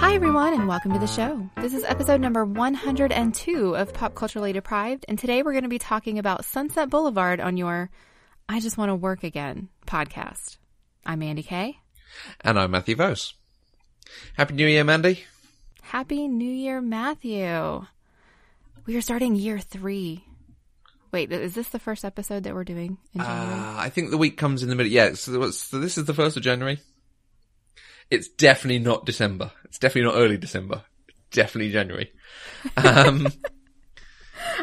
Hi everyone and welcome to the show. This is episode number 102 of Pop Culturally Deprived, and today we're going to be talking about Sunset Boulevard on your I Just Want to Work Again podcast. I'm Mandi Kay. And I'm Matthew Vose. Happy New Year, Mandi. Happy New Year, Matthew. We are starting year 3. Wait, is this the first episode that we're doing in January? I think the week comes in the middle. Yeah, so this is the 1st of January. It's definitely not December. It's definitely not early December. It's definitely January.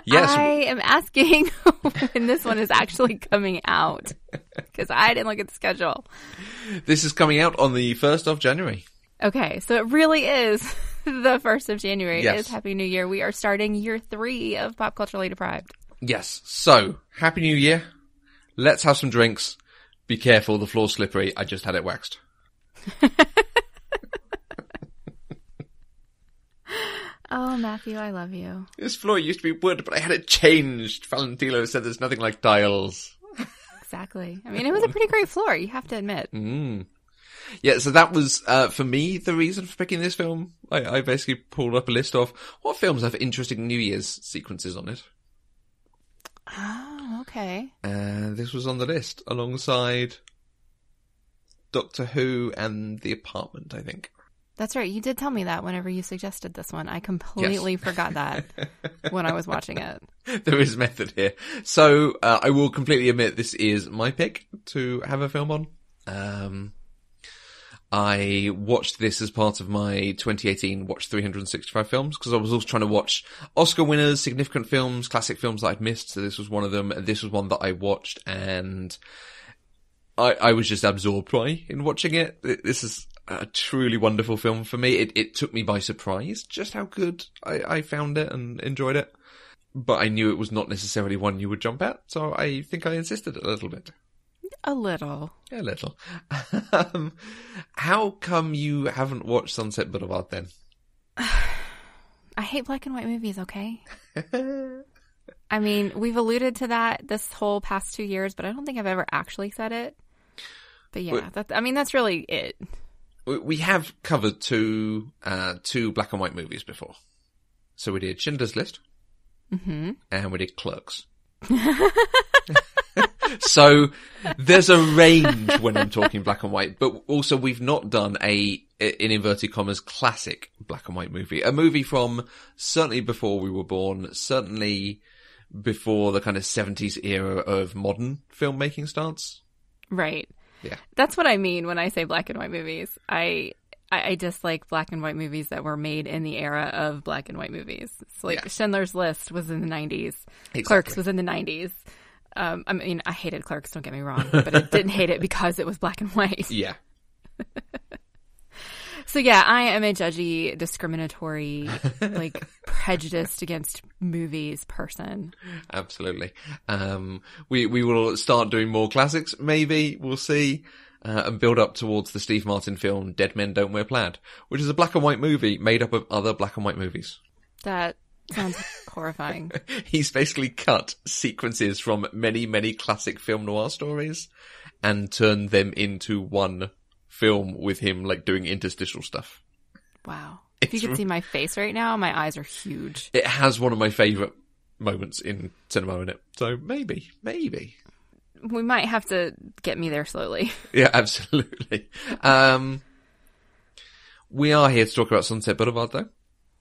Yes. I am asking when this one is actually coming out, because I didn't look at the schedule. This is coming out on the 1st of January. Okay, so it really is the 1st of January. Yes. It is Happy New Year. We are starting year 3 of Pop Culturally Deprived. Yes. So, Happy New Year. Let's have some drinks. Be careful, the floor's slippery. I just had it waxed. Oh, Matthew, I love you. This floor used to be wood, but I had it changed. Valentino said there's nothing like tiles. Exactly. I mean, it was a pretty great floor, you have to admit. Yeah, so that was, for me, the reason for picking this film. I basically pulled up a list of what films have interesting New Year's sequences on it. Oh, okay. And this was on the list, alongside Doctor Who and The Apartment, I think. That's right. You did tell me that whenever you suggested this one. I completely forgot that when I was watching it. There is method here. So, I will completely admit this is my pick to have a film on. I watched this as part of my 2018 Watch 365 films, because I was also trying to watch Oscar winners, significant films, classic films that I'd missed. So this was one of them. And this was one that I watched, and I was just absorbed by in watching it. This is a truly wonderful film for me. It took me by surprise just how good I found it and enjoyed it. But I knew it was not necessarily one you would jump at, so I think I insisted a little bit. A little. A little. How come you haven't watched Sunset Boulevard then? I hate black and white movies, okay? I mean, we've alluded to that this whole past 2 years, but I don't think I've ever actually said it. But yeah, that's really it. We have covered two black and white movies before. So we did Schindler's List. Mm-hmm. And we did Clerks. So there's a range when I'm talking black and white, but also we've not done in inverted commas, classic black and white movie. A movie from certainly before we were born, certainly before the kind of 70s era of modern filmmaking starts. Right. Yeah. That's what I mean when I say black and white movies. I dislike black and white movies that were made in the era of black and white movies. It's like Schindler's List was in the 90s. Exactly. Clerks was in the 90s. I mean, I hated Clerks, don't get me wrong, but I didn't hate it because it was black and white. Yeah. So yeah, I am a judgy, discriminatory, like prejudiced against movies person. Absolutely. We will start doing more classics, maybe, we'll see, and build up towards the Steve Martin film Dead Men Don't Wear Plaid, which is a black and white movie made up of other black and white movies. That sounds horrifying. He's basically cut sequences from many, many classic film noir stories and turned them into one film with him like doing interstitial stuff. Wow. If you could see my face right now, my eyes are huge. It has one of my favourite moments in cinema in it. So maybe. We might have to get me there slowly. Yeah, absolutely. We are here to talk about Sunset Boulevard though.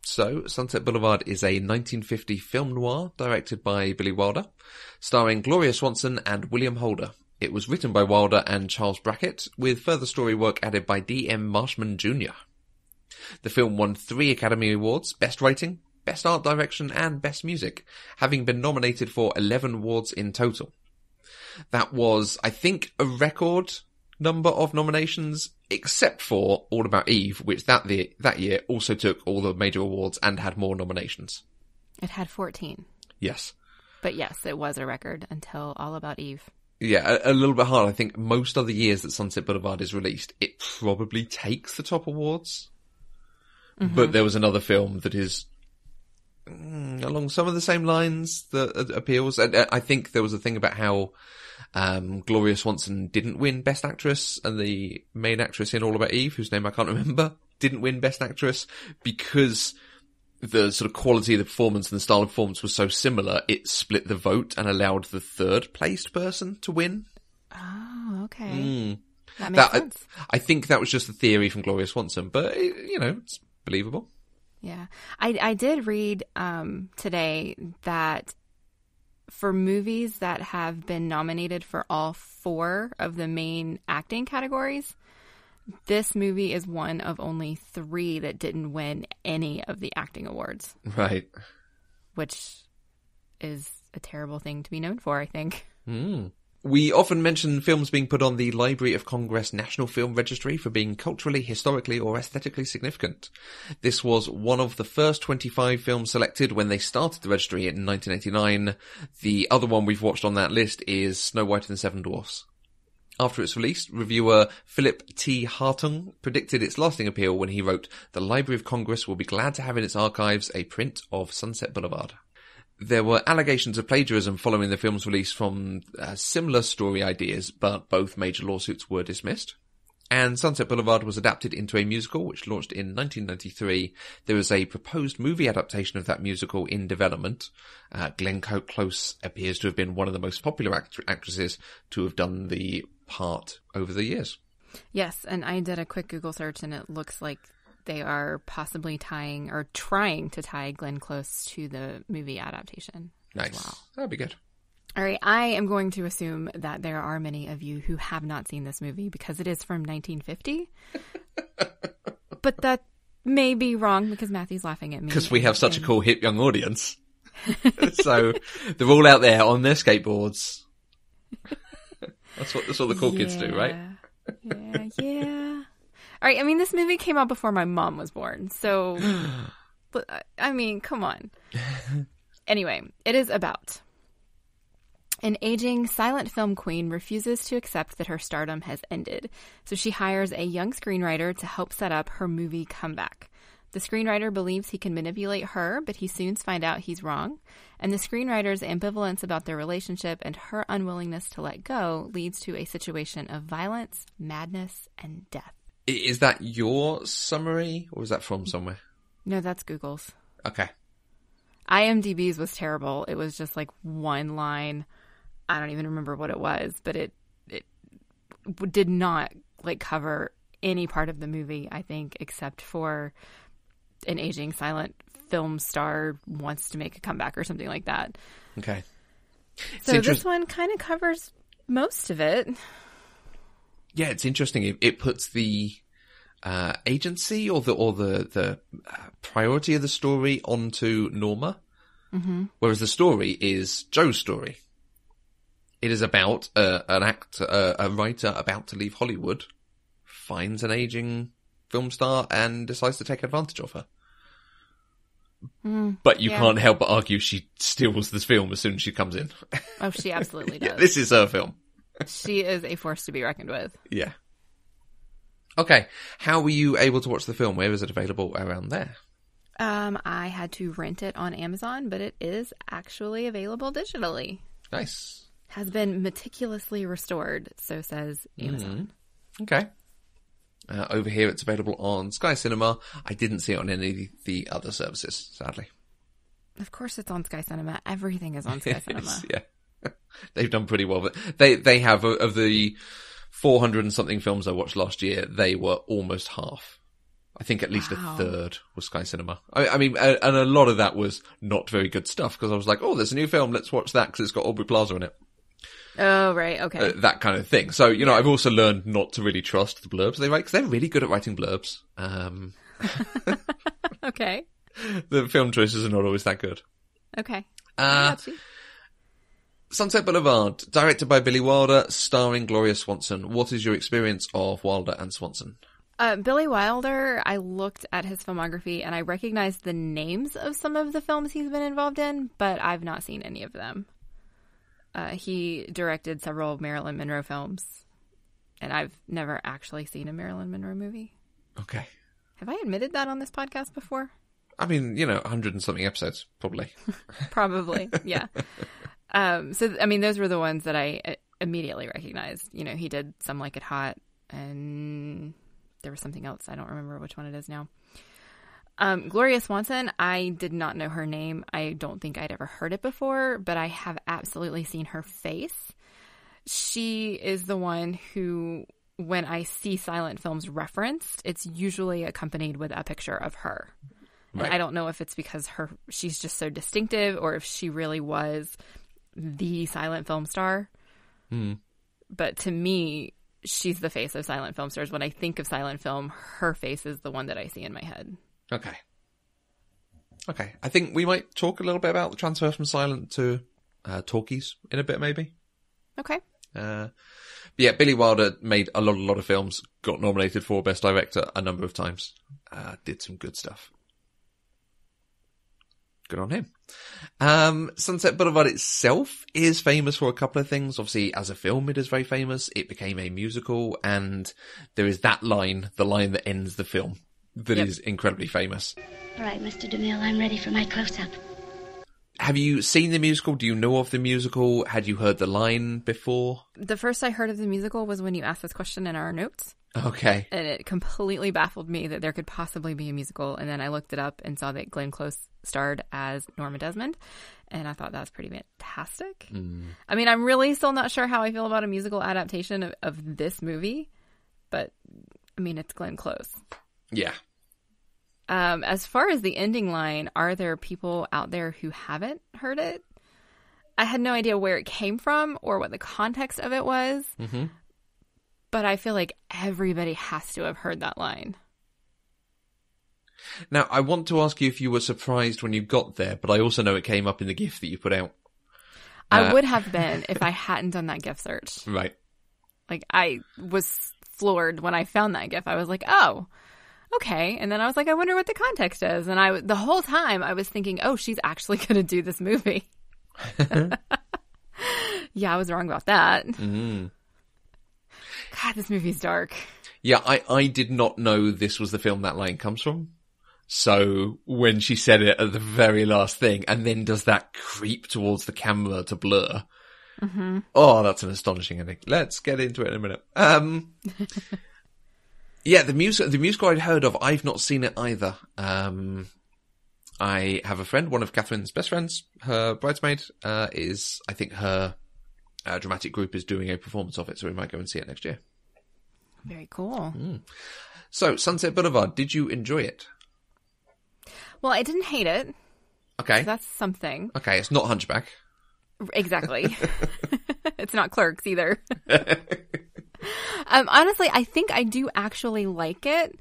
So, Sunset Boulevard is a 1950 film noir directed by Billy Wilder, starring Gloria Swanson and William Holder. It was written by Wilder and Charles Brackett, with further story work added by D.M. Marshman Jr. The film won 3 Academy Awards, Best Writing, Best Art Direction, and Best Music, having been nominated for 11 awards in total. That was, I think, a record number of nominations, except for All About Eve, which that year also took all the major awards and had more nominations. It had 14. Yes. But yes, it was a record until All About Eve. Yeah, a little bit hard. I think most other years that Sunset Boulevard is released, it probably takes the top awards. Mm-hmm. But there was another film that is along some of the same lines that appeals. And I think there was a thing about how Gloria Swanson didn't win Best Actress, and the main actress in All About Eve, whose name I can't remember, didn't win Best Actress because the sort of quality of the performance and the style of performance was so similar, it split the vote and allowed the third placed person to win. Oh, okay. That makes sense. I think that was just the theory from Gloria Swanson, but it's believable. Yeah. I did read today that for movies that have been nominated for all 4 of the main acting categories, this movie is one of only 3 that didn't win any of the acting awards. Right. Which is a terrible thing to be known for, I think. We often mention films being put on the Library of Congress National Film Registry for being culturally, historically, or aesthetically significant. This was one of the first 25 films selected when they started the registry in 1989. The other one we've watched on that list is Snow White and the Seven Dwarfs. After its release, reviewer Philip T. Hartung predicted its lasting appeal when he wrote, "The Library of Congress will be glad to have in its archives a print of Sunset Boulevard." There were allegations of plagiarism following the film's release from similar story ideas, but both major lawsuits were dismissed. And Sunset Boulevard was adapted into a musical, which launched in 1993. There is a proposed movie adaptation of that musical in development. Glenn Close appears to have been one of the most popular actresses to have done the part over the years. Yes, and I did a quick Google search, and it looks like they are possibly tying or trying to tie Glenn Close to the movie adaptation. Nice. As well. That'd be good. All right. I am going to assume that there are many of you who have not seen this movie because it is from 1950. But that may be wrong because Matthew's laughing at me. Because we have such a cool, hip, young audience. So they're all out there on their skateboards. That's what the cool kids do, right? Yeah. All right, I mean, this movie came out before my mom was born, so, I mean, come on. Anyway, it is about an aging silent film queen refuses to accept that her stardom has ended, so she hires a young screenwriter to help set up her movie comeback. The screenwriter believes he can manipulate her, but he soon finds out he's wrong, and the screenwriter's ambivalence about their relationship and her unwillingness to let go leads to a situation of violence, madness, and death. Is that your summary, or is that from somewhere? No, that's Google's. Okay. IMDb's was terrible. It was just like one line. I don't even remember what it was, but it did not like cover any part of the movie, I think, except for an aging silent film star wants to make a comeback or something like that. Okay. So this one kind of covers most of it. Yeah, it's interesting. It puts the agency or the priority of the story onto Norma, whereas the story is Joe's story. It is about a writer about to leave Hollywood, finds an aging film star and decides to take advantage of her. But you can't help but argue she steals this film as soon as she comes in. Oh, she absolutely does. Yeah, this is her film. She is a force to be reckoned with. Yeah. Okay. How were you able to watch the film? Where is it available around there? I had to rent it on Amazon, but it is actually available digitally. Nice. Has been meticulously restored, so says Amazon. Okay. Over here, it's available on Sky Cinema. I didn't see it on any of the other services, sadly. Of course it's on Sky Cinema. Everything is on Sky Cinema. Yeah. They've done pretty well. But they have, of the 400 and something films I watched last year, they were almost half. I think at least a third was Sky Cinema. I mean, and a lot of that was not very good stuff, because I was like, oh, there's a new film, let's watch that, because it's got Aubrey Plaza in it. Oh, right, okay. That kind of thing. So, you know, I've also learned not to really trust the blurbs they write, because they're really good at writing blurbs. Okay. The film choices are not always that good. Okay. I got you. Sunset Boulevard, directed by Billy Wilder, starring Gloria Swanson. What is your experience of Wilder and Swanson? Billy Wilder, I looked at his filmography and I recognized the names of some of the films he's been involved in, but I've not seen any of them. He directed several Marilyn Monroe films, and I've never actually seen a Marilyn Monroe movie. Okay. Have I admitted that on this podcast before? I mean, 100 and something episodes, probably. Probably, yeah. So, I mean, those were the ones that I immediately recognized. You know, he did Some Like It Hot and there was something else. I don't remember which one it is now. Gloria Swanson, I did not know her name. I don't think I'd ever heard it before, but I have absolutely seen her face. She is the one who, when I see silent films referenced, it's usually accompanied with a picture of her. Right. And I don't know if it's because she's just so distinctive or if she really was the silent film star. Mm. But to me, she's the face of silent film stars. When I think of silent film, her face is the one that I see in my head. Okay. I think we might talk a little bit about the transfer from silent to talkies in a bit, maybe. Okay. Yeah, Billy Wilder made a lot of films, got nominated for Best Director a number of times, did some good stuff. Good on him. Sunset Boulevard itself is famous for a couple of things. Obviously, as a film, it is very famous. It became a musical, and there is that line, the line that ends the film, that is incredibly famous. All right, Mr. DeMille, I'm ready for my close-up. Have you seen the musical? Do you know of the musical? Had you heard the line before? The first I heard of the musical was when you asked this question in our notes. Okay. And it completely baffled me that there could possibly be a musical. And then I looked it up and saw that Glenn Close starred as Norma Desmond. And I thought that was pretty fantastic. Mm. I mean, I'm really still not sure how I feel about a musical adaptation of this movie. But, I mean, it's Glenn Close. Yeah. As far as the ending line, are there people out there who haven't heard it? I had no idea where it came from or what the context of it was. Mm-hmm. But I feel like everybody has to have heard that line. Now, I want to ask you if you were surprised when you got there, but I also know it came up in the GIF that you put out. I would have been if I hadn't done that GIF search. Right. Like, I was floored when I found that GIF. I was like, oh, okay. And then I was like, I wonder what the context is. And the whole time I was thinking, oh, she's actually going to do this movie. Yeah, I was wrong about that. Mm. God, this movie's dark. Yeah, I did not know this was the film that line comes from. So when she said it at the very last thing and then does that creep towards the camera to blur. Mm-hmm. Oh, that's an astonishing ending. Let's get into it in a minute. Yeah, the musical I'd heard of, I've not seen it either. I have a friend, one of Catherine's best friends, her bridesmaid, I think her dramatic group is doing a performance of it, so we might go and see it next year. Very cool. Mm. So, Sunset Boulevard, did you enjoy it? Well, I didn't hate it. Okay. So that's something. Okay, it's not Hunchback. Exactly. It's not Clerks either. Honestly, I think I do actually like it,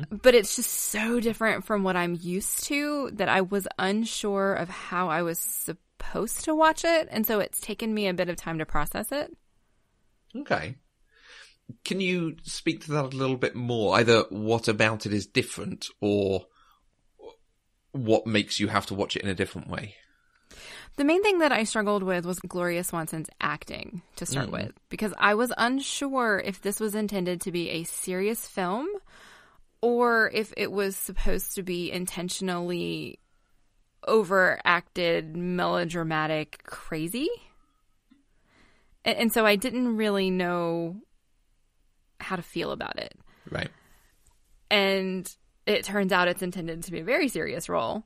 but it's just so different from what I'm used to that I was unsure of how I was supposed to watch it, and so it's taken me a bit of time to process it. Okay. Can you speak to that a little bit more? Either what about it is different or what makes you have to watch it in a different way? The main thing that I struggled with was Gloria Swanson's acting to start with, because I was unsure if this was intended to be a serious film or if it was supposed to be intentionally overacted, melodramatic, crazy. And so I didn't really know how to feel about it. Right. And it turns out it's intended to be a very serious role.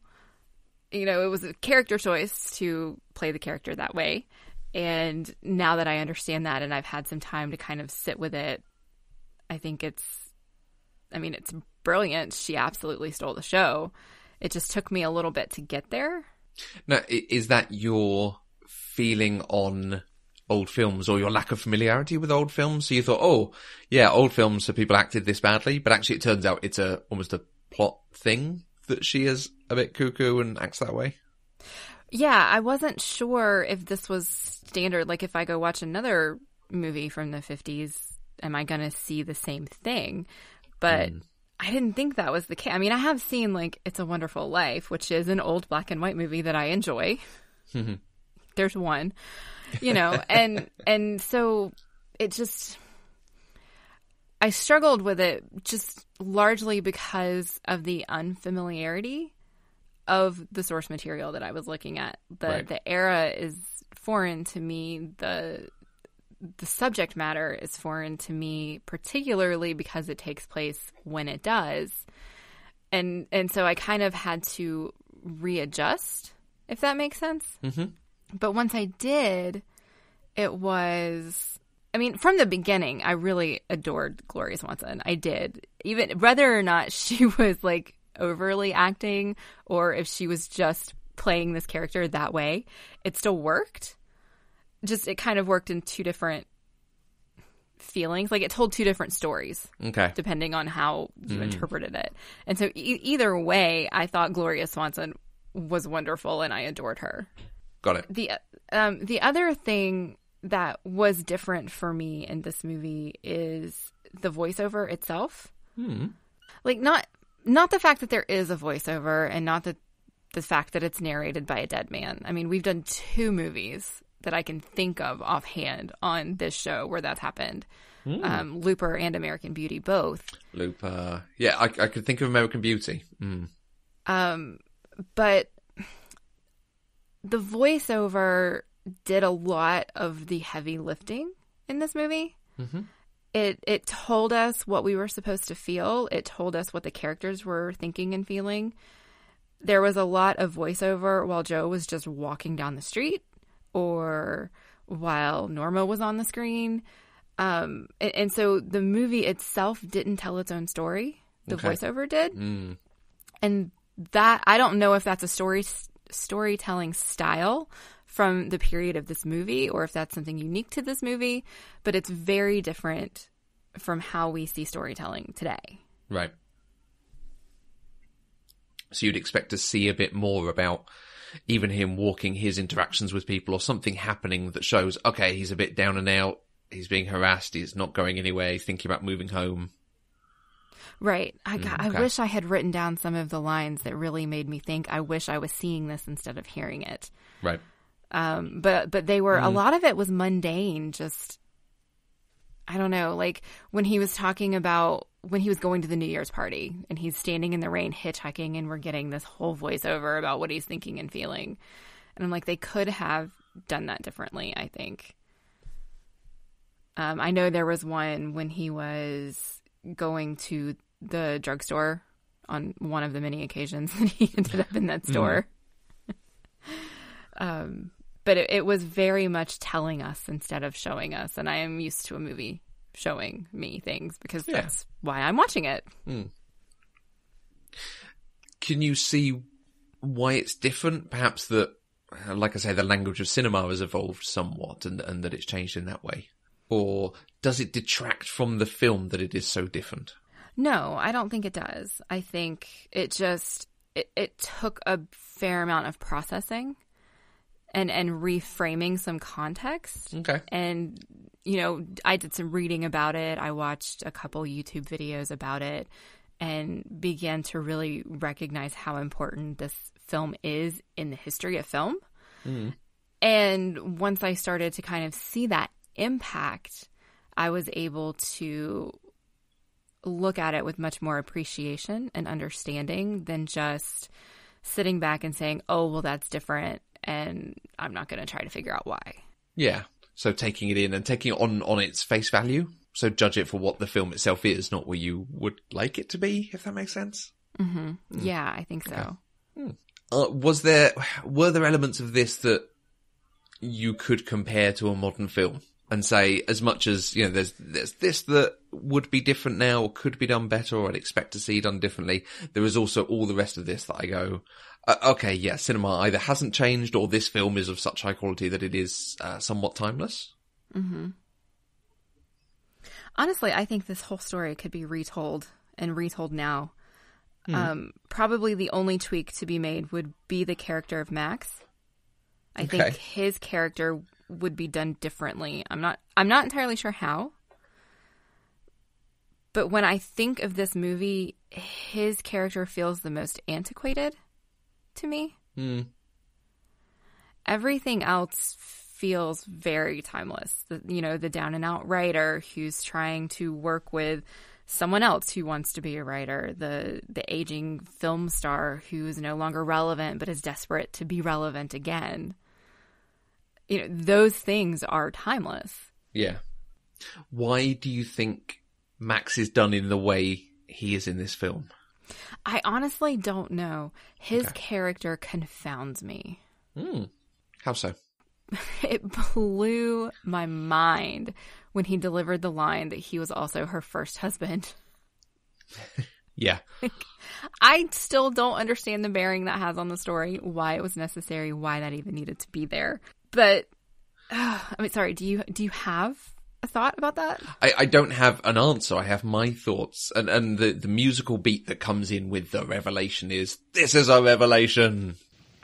You know, it was a character choice to play the character that way. And now that I understand that and I've had some time to kind of sit with it, I think it's brilliant. She absolutely stole the show. It just took me a little bit to get there. Now, is that your feeling on old films or your lack of familiarity with old films? So you thought, oh, yeah, old films, so people acted this badly. But actually it turns out it's almost a plot thing that she is a bit cuckoo and acts that way? Yeah, I wasn't sure if this was standard. Like, if I go watch another movie from the 50s, am I going to see the same thing? But I didn't think that was the case. I mean, I have seen, like, It's a Wonderful Life, which is an old black and white movie that I enjoy. There's one, you know, and so it just... I struggled with it just largely because of the unfamiliarity of the source material that I was looking at. The era is foreign to me. The the subject matter is foreign to me, particularly because it takes place when it does. And so I kind of had to readjust, if that makes sense. Mm-hmm. But once I did, it was, I mean, from the beginning, I really adored Gloria Swanson. I did. Even whether or not she was like overly acting or if she was just playing this character that way, it still worked. Just, it kind of worked in two different feelings. Like, it told two different stories. Okay. Depending on how you interpreted it. And so either way, I thought Gloria Swanson was wonderful and I adored her. Got it. The other thing that was different for me in this movie is the voiceover itself. Like, not the fact that there is a voiceover and not the fact that it's narrated by a dead man. I mean, we've done 2 movies that I can think of offhand on this show where that's happened. Looper and American Beauty, both. Looper. Yeah, I could think of American Beauty. But the voiceover did a lot of the heavy lifting in this movie. Mm-hmm. It told us what we were supposed to feel. It told us what the characters were thinking and feeling. There was a lot of voiceover while Joe was just walking down the street or while Norma was on the screen. And so the movie itself didn't tell its own story. The voiceover did. And that, I don't know if that's a storytelling style from the period of this movie or if that's something unique to this movie, but it's very different from how we see storytelling today. Right. So you'd expect to see a bit more about even him walking, his interactions with people, or something happening that shows, okay, he's a bit down and out, he's being harassed, he's not going anywhere, he's thinking about moving home. Right. I wish I had written down some of the lines that really made me think, I wish I was seeing this instead of hearing it. Right. But they were, a lot of it was mundane, just, I don't know, like when he was talking about when he was going to the New Year's party and he's standing in the rain hitchhiking and we're getting this whole voiceover about what he's thinking and feeling. And I'm like, they could have done that differently, I think. I know there was one when he was going to the drugstore on one of the many occasions that he ended up in that store. But it was very much telling us instead of showing us. And I am used to a movie showing me things because that's why I'm watching it. Can you see why it's different? Perhaps that, like I say, the language of cinema has evolved somewhat and that it's changed in that way. Or does it detract from the film that it is so different? No, I don't think it does. I think it just, it took a fair amount of processing and reframing some context. Okay. And, you know, I did some reading about it. I watched a couple YouTube videos about it and began to really recognize how important this film is in the history of film. And once I started to kind of see that impact, I was able to look at it with much more appreciation and understanding than just sitting back and saying, oh, well, that's different, and I'm not going to try to figure out why. Yeah. So taking it in and taking it on its face value. So judge it for what the film itself is, not what you would like it to be, if that makes sense. Yeah, I think so. Okay. Were there elements of this that you could compare to a modern film and say, as much as, you know, there's this that would be different now or could be done better or I'd expect to see done differently, there is also all the rest of this that I go, okay, yeah, cinema either hasn't changed or this film is of such high quality that it is somewhat timeless? Honestly, I think this whole story could be retold and retold now. Probably the only tweak to be made would be the character of Max. I think his character would be done differently. I'm not entirely sure how. But when I think of this movie, his character feels the most antiquated to me. Everything else feels very timeless. The down and out writer who's trying to work with someone else who wants to be a writer, the aging film star who's no longer relevant but is desperate to be relevant again. You know, those things are timeless. Yeah. Why do you think Max is done in the way he is in this film? I honestly don't know. His character confounds me. How so? It blew my mind when he delivered the line that he was also her first husband. Yeah. I still don't understand the bearing that has on the story, why it was necessary, why that even needed to be there. But, sorry, do you have a thought about that? I don't have an answer. I have my thoughts. And the musical beat that comes in with the revelation is, this is a revelation.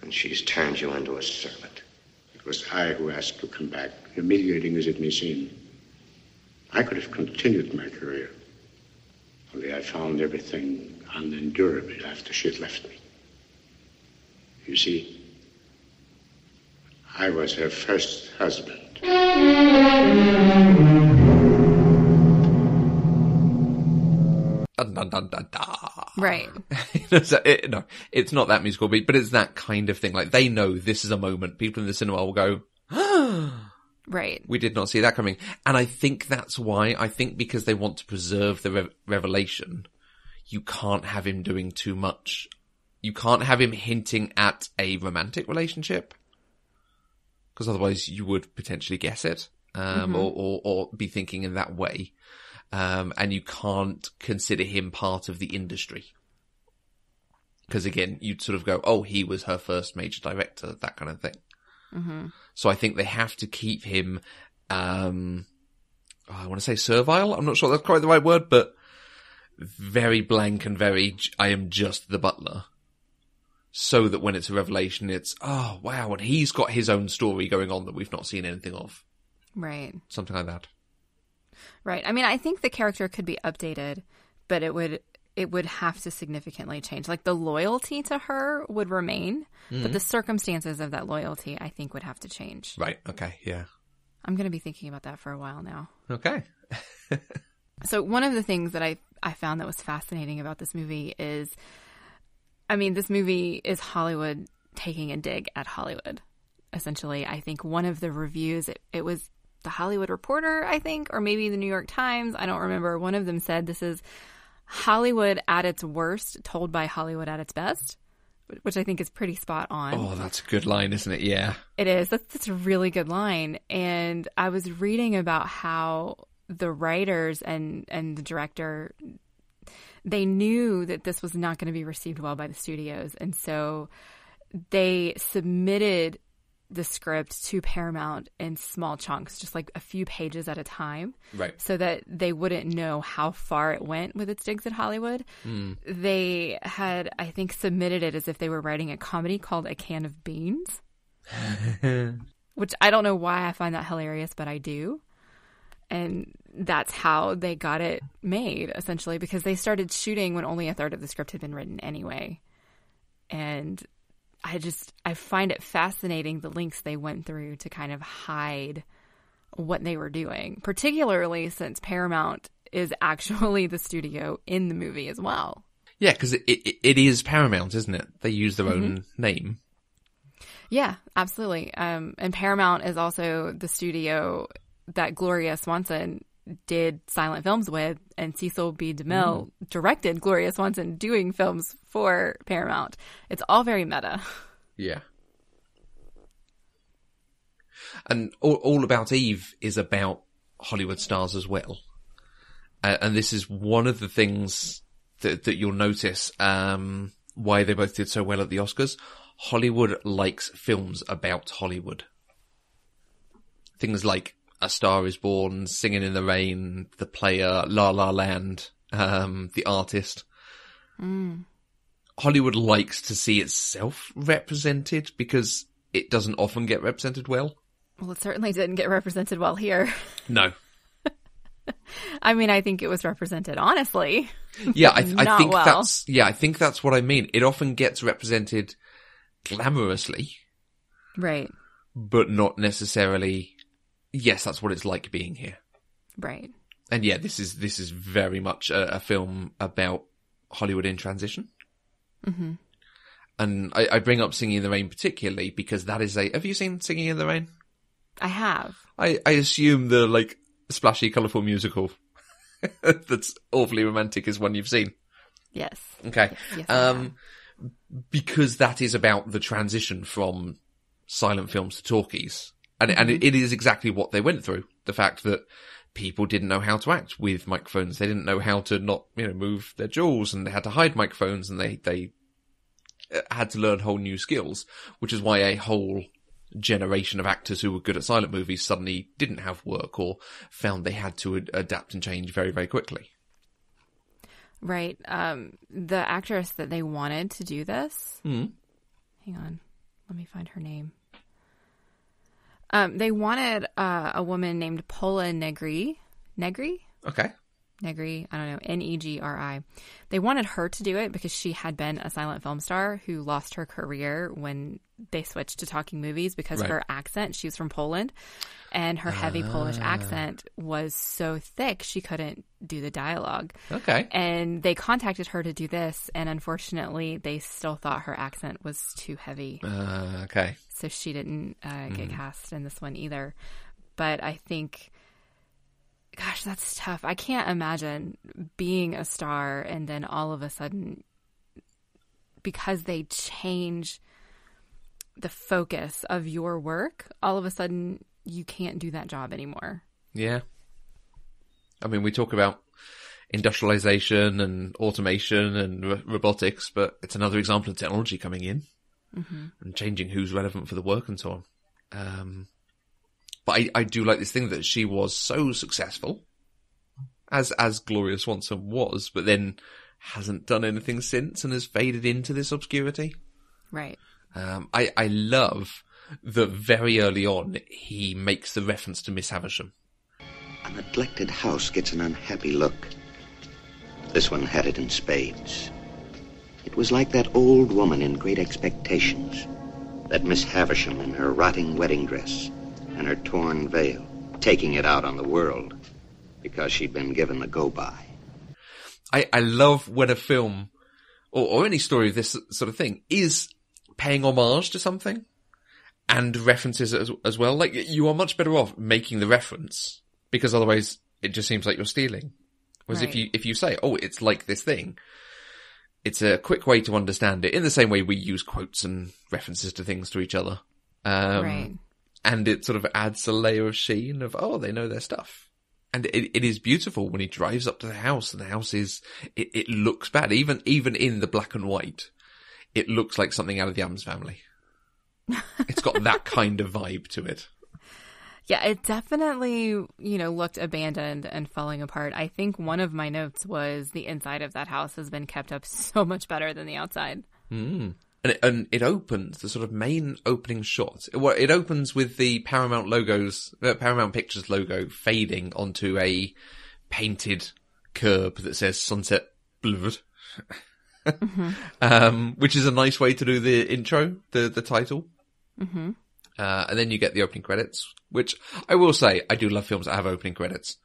And she's turned you into a servant. It was I who asked to come back, humiliating as it may seem. I could have continued my career. Only I found everything unendurable after she had left me. You see, I was her first husband. Right. No, it's not that musical beat, but it's that kind of thing. Like, they know this is a moment. People in the cinema will go, right. We did not see that coming. And I think that's why. I think because they want to preserve the revelation, you can't have him doing too much. You can't have him hinting at a romantic relationship, because otherwise you would potentially guess it, or be thinking in that way. And you can't consider him part of the industry. Because again, you'd sort of go, oh, he was her first major director, that kind of thing. Mm-hmm. So I think they have to keep him, I want to say servile. I'm not sure that's quite the right word, but very blank and very, I am just the butler. So that when it's a revelation, it's, oh, wow, and he's got his own story going on that we've not seen anything of. Right. Something like that. Right. I mean, I think the character could be updated, but it would have to significantly change. Like, the loyalty to her would remain, but the circumstances of that loyalty, I think, would have to change. Right. Okay. Yeah. I'm going to be thinking about that for a while now. Okay. So one of the things that I found that was fascinating about this movie is, I mean, this movie is Hollywood taking a dig at Hollywood. Essentially, I think one of the reviews, it was The Hollywood Reporter, I think, or maybe the New York Times. I don't remember. One of them said this is Hollywood at its worst, told by Hollywood at its best, which I think is pretty spot on. Oh, that's a good line, isn't it? Yeah. It is. That's a really good line. And I was reading about how the writers and the director, they knew that this was not going to be received well by the studios. And so they submitted the script to Paramount in small chunks, just like a few pages at a time. Right. So that they wouldn't know how far it went with its digs at Hollywood. They had, I think, submitted it as if they were writing a comedy called A Can of Beans. Which I don't know why I find that hilarious, but I do. And that's how they got it made, essentially, because they started shooting when only a third of the script had been written anyway. And I find it fascinating the lengths they went through to kind of hide what they were doing, particularly since Paramount is actually the studio in the movie as well. Yeah, because it is Paramount, isn't it? They use their own name. Yeah, absolutely. And Paramount is also the studio that Gloria Swanson did silent films with, and Cecil B. DeMille directed Gloria Swanson doing films for Paramount. It's all very meta. Yeah. And All About Eve is about Hollywood stars as well. And this is one of the things that you'll notice why they both did so well at the Oscars. Hollywood likes films about Hollywood. Things like A Star is Born, Singing in the Rain, The Player, La La Land, The Artist. Hollywood likes to see itself represented because it doesn't often get represented well. Well, it certainly didn't get represented well here. No. I mean, I think it was represented honestly. Yeah, I think well. I think that's what I mean. It often gets represented glamorously. Right. But not necessarily, yes, that's what it's like being here. Right. And yeah, this is very much a film about Hollywood in transition. Mm-hmm. And I bring up Singing in the Rain particularly because that is have you seen Singing in the Rain? I have. I assume the splashy, colourful musical that's awfully romantic is one you've seen? Yes. Okay. Yes, because that is about the transition from silent films to talkies. And it is exactly what they went through. The fact that people didn't know how to act with microphones. They didn't know how to not, move their jaws, and they had to hide microphones, and they had to learn whole new skills, which is why a whole generation of actors who were good at silent movies suddenly didn't have work or found they had to adapt and change very, very quickly. Right. The actress that they wanted to do this, hang on, let me find her name. They wanted a woman named Paula Negri. Okay. Negri, I don't know, Negri. They wanted her to do it because she had been a silent film star who lost her career when they switched to talking movies because her accent, she was from Poland, and her heavy Polish accent was so thick she couldn't do the dialogue. Okay. And they contacted her to do this, and unfortunately they still thought her accent was too heavy. Okay. So she didn't get cast in this one either. But I think... Gosh, that's tough. I can't imagine being a star and then all of a sudden, because they change the focus of your work, all of a sudden you can't do that job anymore. Yeah. I mean, we talk about industrialization and automation and robotics, but it's another example of technology coming in and changing who's relevant for the work and so on. But I do like this thing that she was so successful, as Gloria Swanson was, but then hasn't done anything since and has faded into this obscurity. Right. I love that very early on he makes the reference to Miss Havisham. A neglected house gets an unhappy look. This one had it in spades. It was like that old woman in Great Expectations, that Miss Havisham in her rotting wedding dress and her torn veil, taking it out on the world because she'd been given the go-by. I love when a film, or any story of this sort of thing, is paying homage to something and references it as well. Like, you are much better off making the reference, because otherwise it just seems like you're stealing. Whereas if you say, oh, it's like this thing, it's a quick way to understand it, in the same way we use quotes and references to things to each other. Right. And it sort of adds a layer of sheen of, oh, they know their stuff. And it is beautiful when he drives up to the house, and the house is, it looks bad. Even in the black and white, it looks like something out of the Addams Family. It's got that kind of vibe to it. Yeah, it definitely, looked abandoned and falling apart. I think one of my notes was the inside of that house has been kept up so much better than the outside. And it opens, the sort of main opening shot. It opens with the Paramount Pictures logo fading onto a painted curb that says Sunset Boulevard. Which is a nice way to do the intro, the title. And then you get the opening credits, which I will say, I do love films that have opening credits.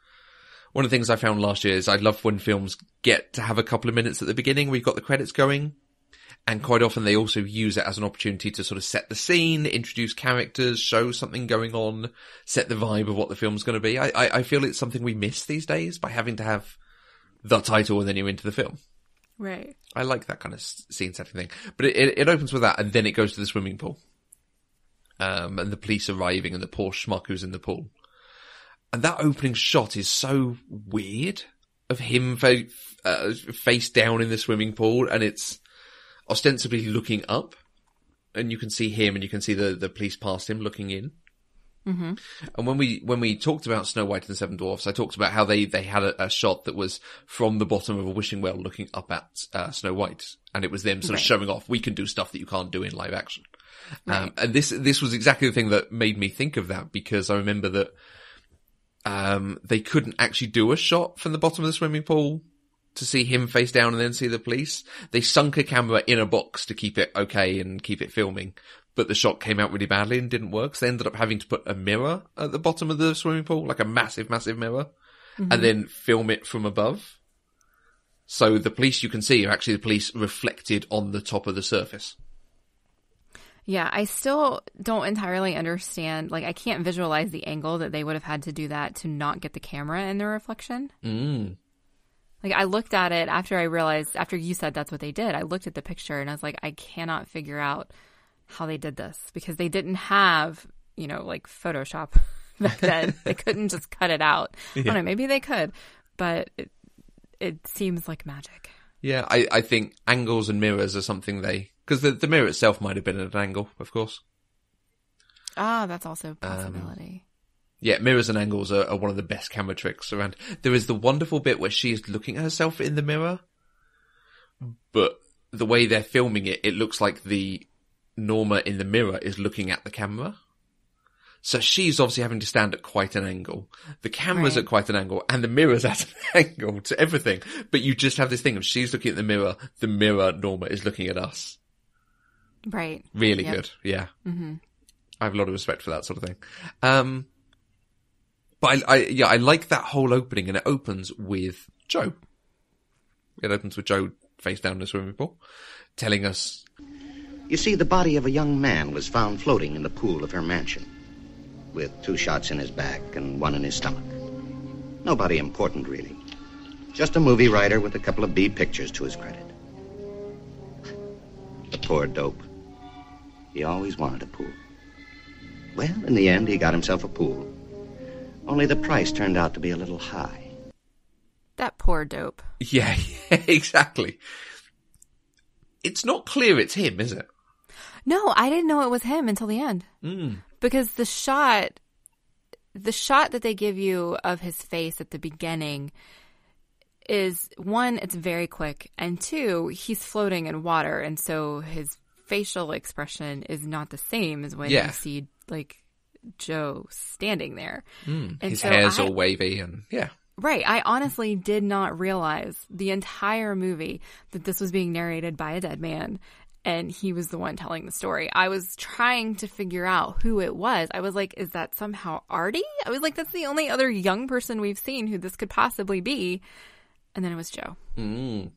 One of the things I found last year is I love when films get to have a couple of minutes at the beginning where you've got the credits going. And quite often they also use it as an opportunity to sort of set the scene, introduce characters, show something going on, set the vibe of what the film's going to be. I feel it's something we miss these days by having to have the title and then you're into the film. Right. I like that kind of scene setting thing. But it opens with that, and then it goes to the swimming pool. And the police arriving and the poor schmuck who's in the pool. And that opening shot is so weird of him face down in the swimming pool, and it's ostensibly looking up, and you can see him and you can see the police past him looking in. And when we talked about Snow White and the Seven Dwarfs, I talked about how they had a shot that was from the bottom of a wishing well looking up at Snow White, and it was them sort of showing off, we can do stuff that you can't do in live action. And this was exactly the thing that made me think of that, because I remember that they couldn't actually do a shot from the bottom of the swimming pool to see him face down and then see the police. They sunk a camera in a box to keep it okay and keep it filming, but the shot came out really badly and didn't work, so they ended up having to put a mirror at the bottom of the swimming pool, like a massive, massive mirror, and then film it from above. So the police you can see are actually the police reflected on the top of the surface. Yeah, I still don't entirely understand. Like, I can't visualize the angle that they would have had to do that to not get the camera in the reflection. Like, I looked at it after I realized, after you said that's what they did, I looked at the picture and I was like, I cannot figure out how they did this because they didn't have, like Photoshop back then. They couldn't just cut it out. Yeah. I don't know, maybe they could, but it seems like magic. Yeah, I think angles and mirrors are something because the mirror itself might have been at an angle, of course. Ah, that's also a possibility. Yeah, mirrors and angles are one of the best camera tricks around. There is the wonderful bit where she's looking at herself in the mirror, but the way they're filming it, it looks like the Norma in the mirror is looking at the camera. So she's obviously having to stand at quite an angle. The camera's at quite an angle, and the mirror's at an angle to everything. But you just have this thing of she's looking at the mirror, Norma, is looking at us. Right. Really good, yeah. Mm-hmm. I have a lot of respect for that sort of thing. But I like that whole opening, and it opens with Joe. It opens with Joe face down in the swimming pool, telling us... You see, the body of a young man was found floating in the pool of her mansion, with 2 shots in his back and 1 in his stomach. Nobody important, really. Just a movie writer with a couple of B pictures to his credit. The poor dope. He always wanted a pool. Well, in the end, he got himself a pool. Only the price turned out to be a little high. That poor dope. Yeah, exactly. It's not clear it's him, is it? No, I didn't know it was him until the end. Because the shot that they give you of his face at the beginning is, 1, it's very quick, and 2, he's floating in water, and so his facial expression is not the same as when you see, like, Joe standing there. And his hair's all wavy and Right. I honestly did not realize the entire movie that this was being narrated by a dead man and he was the one telling the story. I was trying to figure out who it was. I was like, is that somehow Artie? I was like, that's the only other young person we've seen who this could possibly be. And then it was Joe. And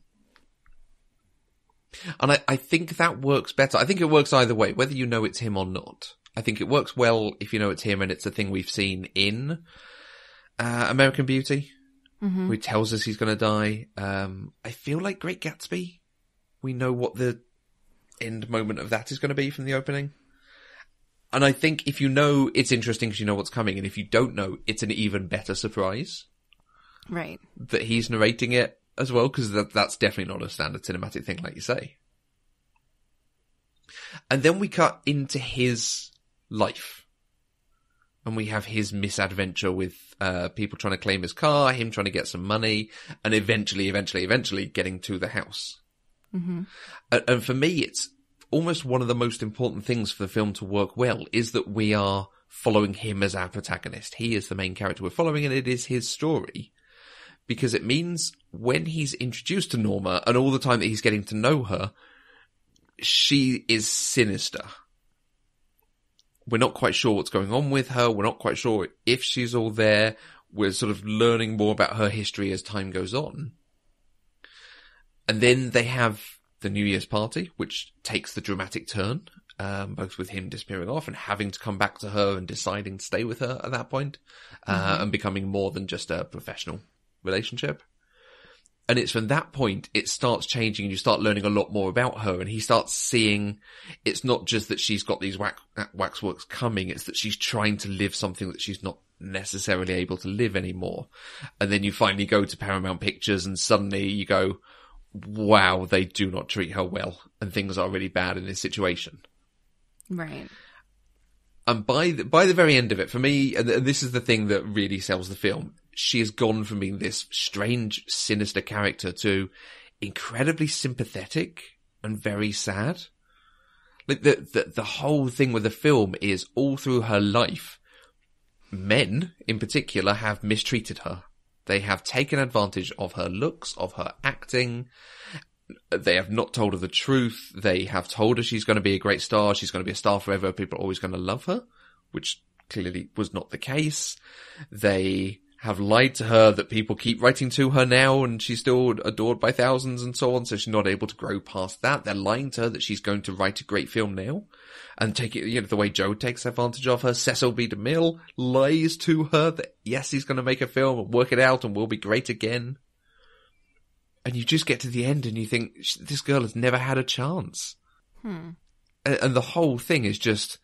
I think that works better. I think it works either way, whether you know it's him or not. I think it works well if you know it's him and it's a thing we've seen in American Beauty, who tells us he's going to die. I feel like Great Gatsby, we know what the end moment of that is going to be from the opening. And I think if you know, it's interesting because you know what's coming. And if you don't know, it's an even better surprise. Right. That he's narrating it as well, because that's definitely not a standard cinematic thing, like you say. And then we cut into his life. And we have his misadventure with people trying to claim his car, him trying to get some money, and eventually getting to the house. And for me, it's almost one of the most important things for the film to work well, is that we are following him as our protagonist. He is the main character we're following, and it is his story. Because it means when he's introduced to Norma, and all the time that he's getting to know her, she is sinister. We're not quite sure what's going on with her. We're not quite sure if she's all there. We're sort of learning more about her history as time goes on. And then they have the New Year's party, which takes the dramatic turn, both with him disappearing off and having to come back to her and deciding to stay with her at that point, and becoming more than just a professional relationship. And it's from that point it starts changing, and you start learning a lot more about her, and he starts seeing it's not just that she's got these waxworks coming, it's that she's trying to live something that she's not necessarily able to live anymore. And then you finally go to Paramount Pictures and suddenly you go, wow, they do not treat her well, and things are really bad in this situation. Right. And by the very end of it, for me, and this is the thing that really sells the film, she has gone from being this strange, sinister character to incredibly sympathetic and very sad. Like the whole thing with the film is all through her life, men in particular have mistreated her. They have taken advantage of her looks, of her acting. They have not told her the truth. They have told her she's going to be a great star. She's going to be a star forever. People are always going to love her, which clearly was not the case. They have lied to her that people keep writing to her now and she's still adored by thousands and so on, so she's not able to grow past that. They're lying to her that she's going to write a great film now and take it, the way Joe takes advantage of her. Cecil B. DeMille lies to her that, yes, he's going to make a film and work it out and will be great again. And you just get to the end and you think, this girl has never had a chance. And the whole thing is just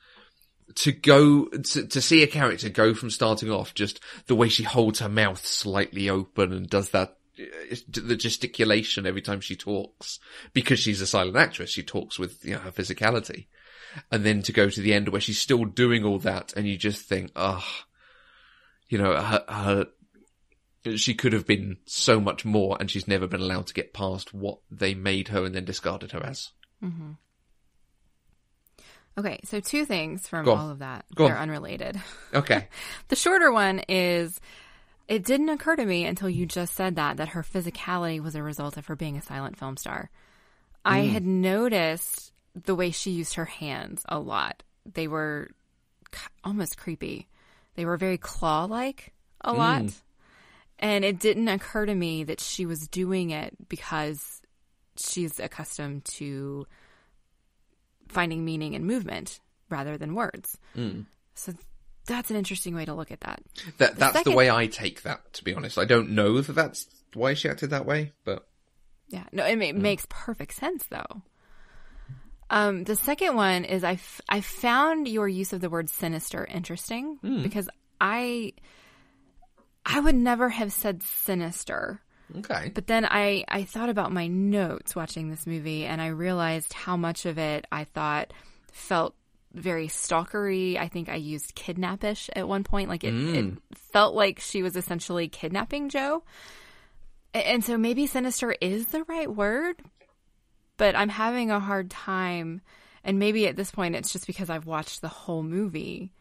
to go, to see a character go from starting off, just the way she holds her mouth slightly open and does that, the gesticulation every time she talks, because she's a silent actress, she talks with, her physicality. And then to go to the end where she's still doing all that and you just think, she could have been so much more and she's never been allowed to get past what they made her and then discarded her as. Mm-hmm. Okay, so 2 things from all of that. They're unrelated. Okay. The shorter one is, it didn't occur to me until you just said that her physicality was a result of her being a silent film star. I had noticed the way she used her hands a lot. They were almost creepy. They were very claw-like a lot. And it didn't occur to me that she was doing it because she's accustomed to finding meaning in movement rather than words. So that's an interesting way to look at that. That's the way I take that, to be honest. I don't know that that's why she acted that way, but... Yeah, no, it makes perfect sense, though. The second one is I found your use of the word sinister interesting because I would never have said sinister. Okay. But then I thought about my notes watching this movie and I realized how much of it I thought felt very stalkery. I think I used kidnapish at one point. Like it felt like she was essentially kidnapping Joe. And so maybe sinister is the right word, but I'm having a hard time. And maybe at this point it's just because I've watched the whole movie,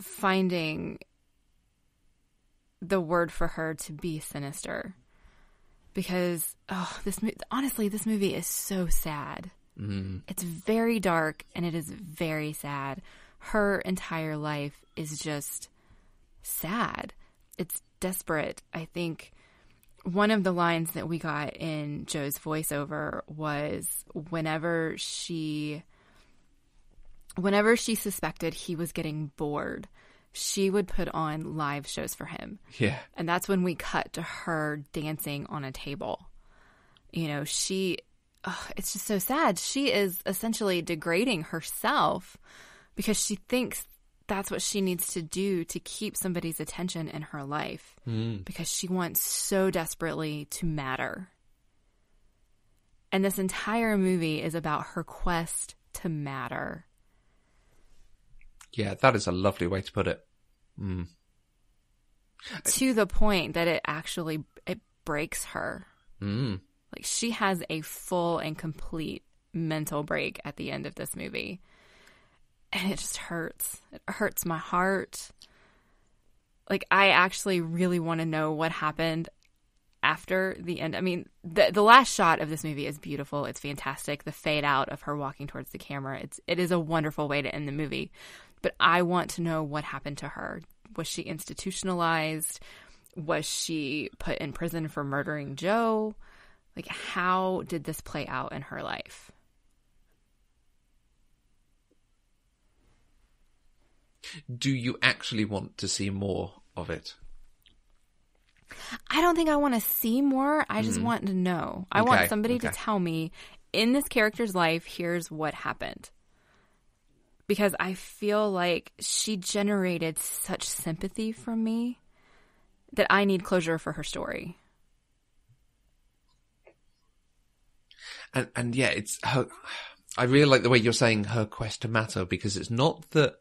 finding the word for her to be sinister. Because, honestly, this movie is so sad. It's very dark and it is very sad. Her entire life is just sad. It's desperate. I think one of the lines that we got in Joe's voiceover was whenever she suspected he was getting bored, she would put on live shows for him. Yeah. And that's when we cut to her dancing on a table. It's just so sad. She is essentially degrading herself because she thinks that's what she needs to do to keep somebody's attention in her life because she wants so desperately to matter. And this entire movie is about her quest to matter. Yeah, that is a lovely way to put it. To the point that it breaks her. Like she has a full and complete mental break at the end of this movie. And it just hurts. It hurts my heart. Like I actually really want to know what happened after the end. I mean, the last shot of this movie is beautiful. It's fantastic. The fade out of her walking towards the camera. It is a wonderful way to end the movie. But I want to know what happened to her. Was she institutionalized? Was she put in prison for murdering Joe? Like, how did this play out in her life? Do you actually want to see more of it? I don't think I want to see more. I just want to know. I want somebody to tell me, in this character's life, here's what happened. Because I feel like she generated such sympathy from me that I need closure for her story. And yeah, it's her. I really like the way you're saying her quest to matter, because it's not that,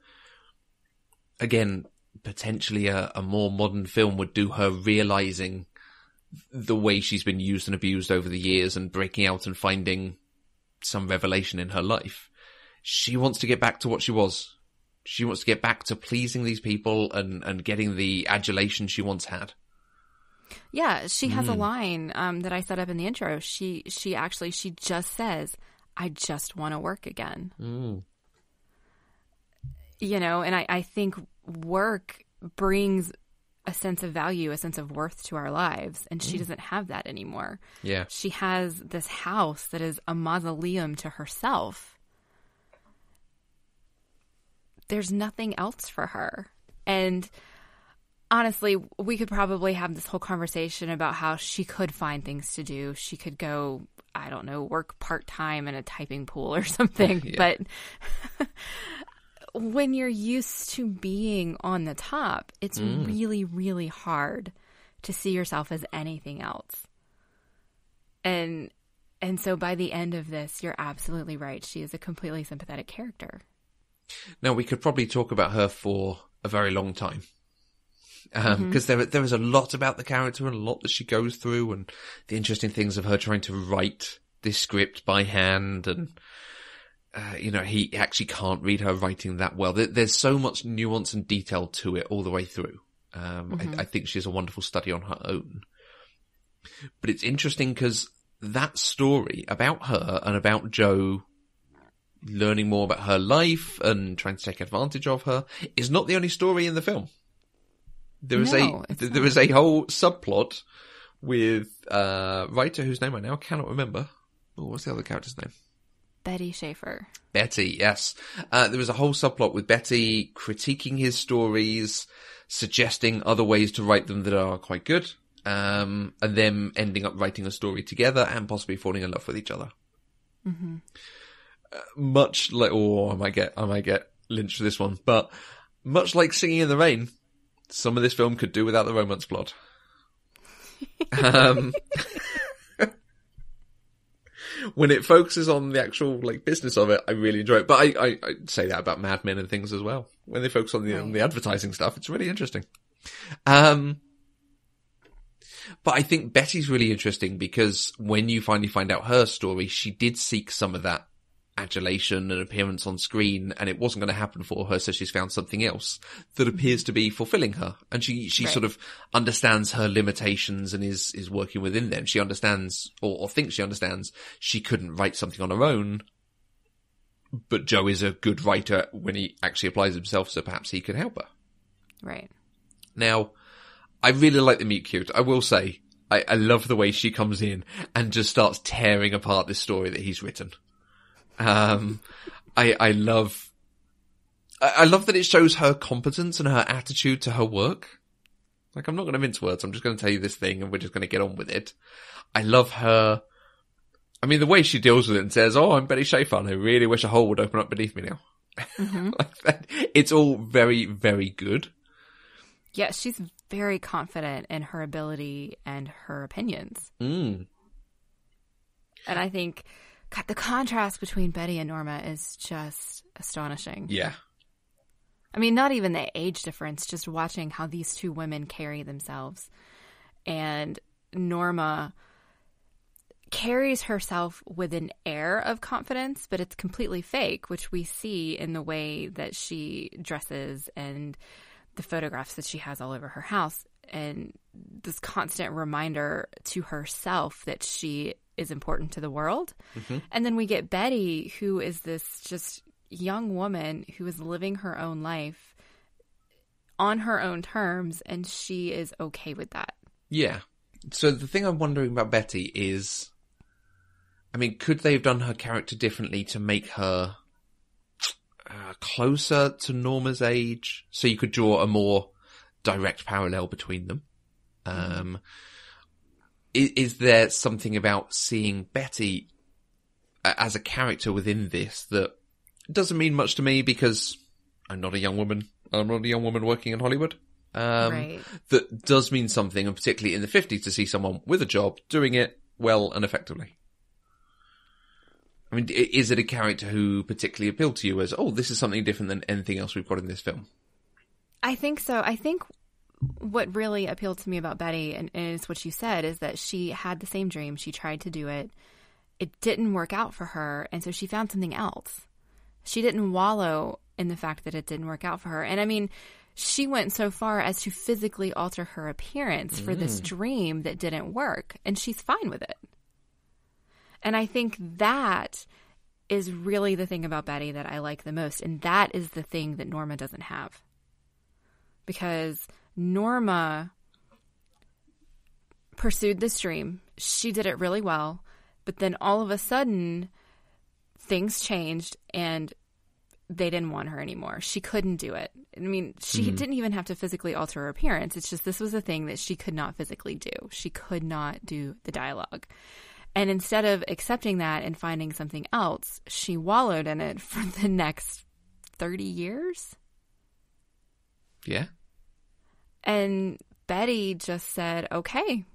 again, potentially a more modern film would do her realizing the way she's been used and abused over the years and breaking out and finding some revelation in her life. She wants to get back to what she was. She wants to get back to pleasing these people and getting the adulation she once had. Yeah, she has a line that I set up in the intro. She just says, "I just want to work again." And I think work brings a sense of value, a sense of worth to our lives. And she doesn't have that anymore. Yeah. She has this house that is a mausoleum to herself. There's nothing else for her. And honestly, we could probably have this whole conversation about how she could find things to do. She could go, I don't know, work part-time in a typing pool or something. Yeah. But when you're used to being on the top, it's really, really hard to see yourself as anything else. And so by the end of this, you're absolutely right. She is a completely sympathetic character. Now, we could probably talk about her for a very long time. Because there is a lot about the character and a lot that she goes through, and the interesting things of her trying to write this script by hand, and he actually can't read her writing that well. There's so much nuance and detail to it all the way through. I think she's a wonderful study on her own. But it's interesting because that story about her and about Jo learning more about her life and trying to take advantage of her is not the only story in the film. There is a whole subplot with a writer whose name I now cannot remember. Oh, what's the other character's name? Betty Schaefer. Betty, yes. There was a whole subplot with Betty critiquing his stories, suggesting other ways to write them that are quite good, and them ending up writing a story together and possibly falling in love with each other. Mm-hmm. Much like, I might get lynched for this one, but much like Singing in the Rain, some of this film could do without the romance plot. When it focuses on the actual business of it, I really enjoy it. But I say that about Mad Men and things as well. When they focus on the advertising stuff, it's really interesting. But I think Betty's really interesting because when you finally find out her story, she did seek some of that adulation and appearance on screen, and it wasn't going to happen for her, so she's found something else that appears to be fulfilling her, and she sort of understands her limitations and is working within them. She understands, or thinks she understands, she couldn't write something on her own, but Jo is a good writer when he actually applies himself, so perhaps he could help her. Right. Now, I really like the meet cute. I will say, I love the way she comes in and just starts tearing apart this story that he's written. I love that it shows her competence and her attitude to her work. I'm not going to mince words. I'm just going to tell you this thing and we're just going to get on with it. I love her. I mean, the way she deals with it and says, I'm Betty Schaefer, and I really wish a hole would open up beneath me now. Mm-hmm. It's all very, very good. Yeah, she's very confident in her ability and her opinions. And I think God, the contrast between Betty and Norma is just astonishing. Yeah. I mean, not even the age difference, just watching how these two women carry themselves. And Norma carries herself with an air of confidence, but it's completely fake, which we see in the way that she dresses and the photographs that she has all over her house. And this constant reminder to herself that she is important to the world. Mm-hmm. And then we get Betty, who is this just young woman who is living her own life on her own terms, and she is okay with that. Yeah. So the thing I'm wondering about Betty is, I mean, could they have done her character differently to make her closer to Norma's age? So you could draw a more direct parallel between them. Is there something about seeing Betty as a character within this that doesn't mean much to me because I'm not a young woman. I'm not a young woman working in Hollywood. Right. That does mean something, and particularly in the 50s, to see someone with a job doing it well and effectively. I mean, is it a character who particularly appealed to you as, this is something different than anything else we've got in this film? I think so. I think what really appealed to me about Betty, and is what you said, is that she had the same dream. She tried to do it. It didn't work out for her, and so she found something else. She didn't wallow in the fact that it didn't work out for her. And I mean, she went so far as to physically alter her appearance for this dream that didn't work, and she's fine with it. And I think that is really the thing about Betty that I like the most, and that is the thing that Norma doesn't have. Because Norma pursued this dream. She did it really well. But then all of a sudden, things changed and they didn't want her anymore. She couldn't do it. I mean, she didn't even have to physically alter her appearance. It's just this was a thing that she could not physically do. She could not do the dialogue. And instead of accepting that and finding something else, she wallowed in it for the next 30 years. Yeah. And Betty just said, okay,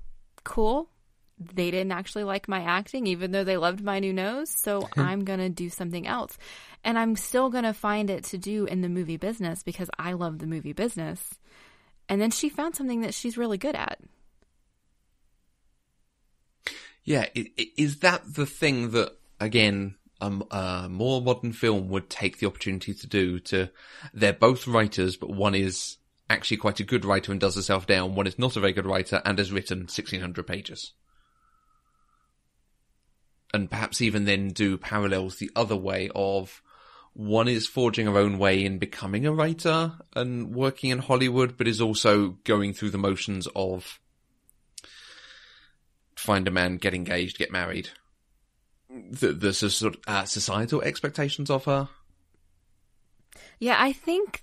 cool. They didn't actually like my acting, even though they loved my new nose. So I'm going to do something else. And I'm still going to find it to do in the movie business because I love the movie business. And then she found something that she's really good at. Yeah. Is that the thing that, again, a more modern film would take the opportunity to do? They're both writers, but one is actually quite a good writer and does herself down. One is not a very good writer and has written 1,600 pages. And perhaps even then do parallels the other way of one is forging her own way in becoming a writer and working in Hollywood, but is also going through the motions of find a man, get engaged, get married. The sort of societal expectations of her. Yeah, I think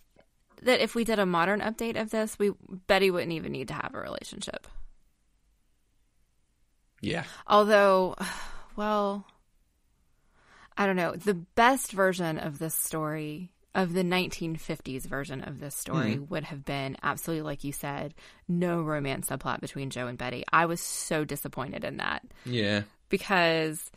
that if we did a modern update of this, Betty wouldn't even need to have a relationship. Yeah. Although, well, I don't know. The best version of this story, of the 1950s version of this story, would have been absolutely, like you said, no romance subplot between Joe and Betty. I was so disappointed in that. Yeah. Because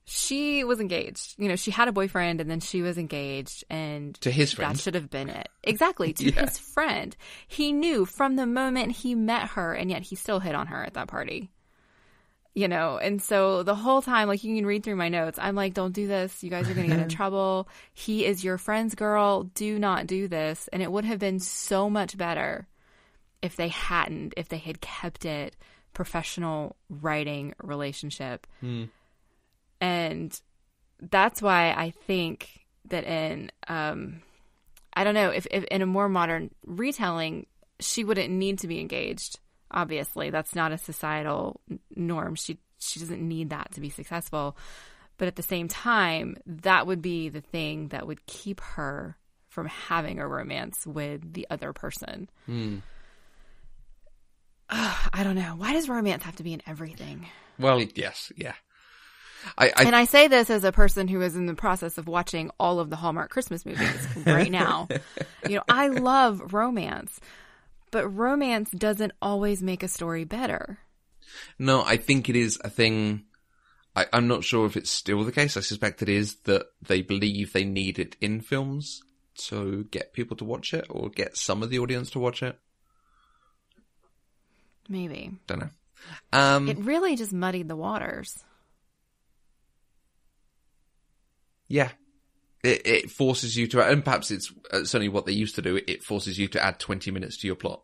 she was engaged. You know, she had a boyfriend and then she was engaged, and to his friend. That should have been it. Exactly, to his friend. He knew from the moment he met her, and yet he still hit on her at that party. You know, and so the whole time, like, you can read through my notes, I'm like, don't do this. You guys are going to get in trouble. He is your friend's girl. Do not do this. And it would have been so much better if they had kept it professional writing relationship. And that's why I think that in, I don't know, if in a more modern retelling, she wouldn't need to be engaged. Obviously, that's not a societal norm. She doesn't need that to be successful. But at the same time, that would be the thing that would keep her from having a romance with the other person. I don't know. Why does romance have to be in everything? Well, yes, yeah. And I say this as a person who is in the process of watching all of the Hallmark Christmas movies right now. You know, I love romance. But romance doesn't always make a story better. No, I think it is a thing. I'm not sure if it's still the case. I suspect it is, that they believe they need it in films to get people to watch it or get some of the audience to watch it. Maybe. Don't know. It really just muddied the waters. Yeah. It forces you to, and perhaps it's certainly what they used to do, it forces you to add 20 minutes to your plot.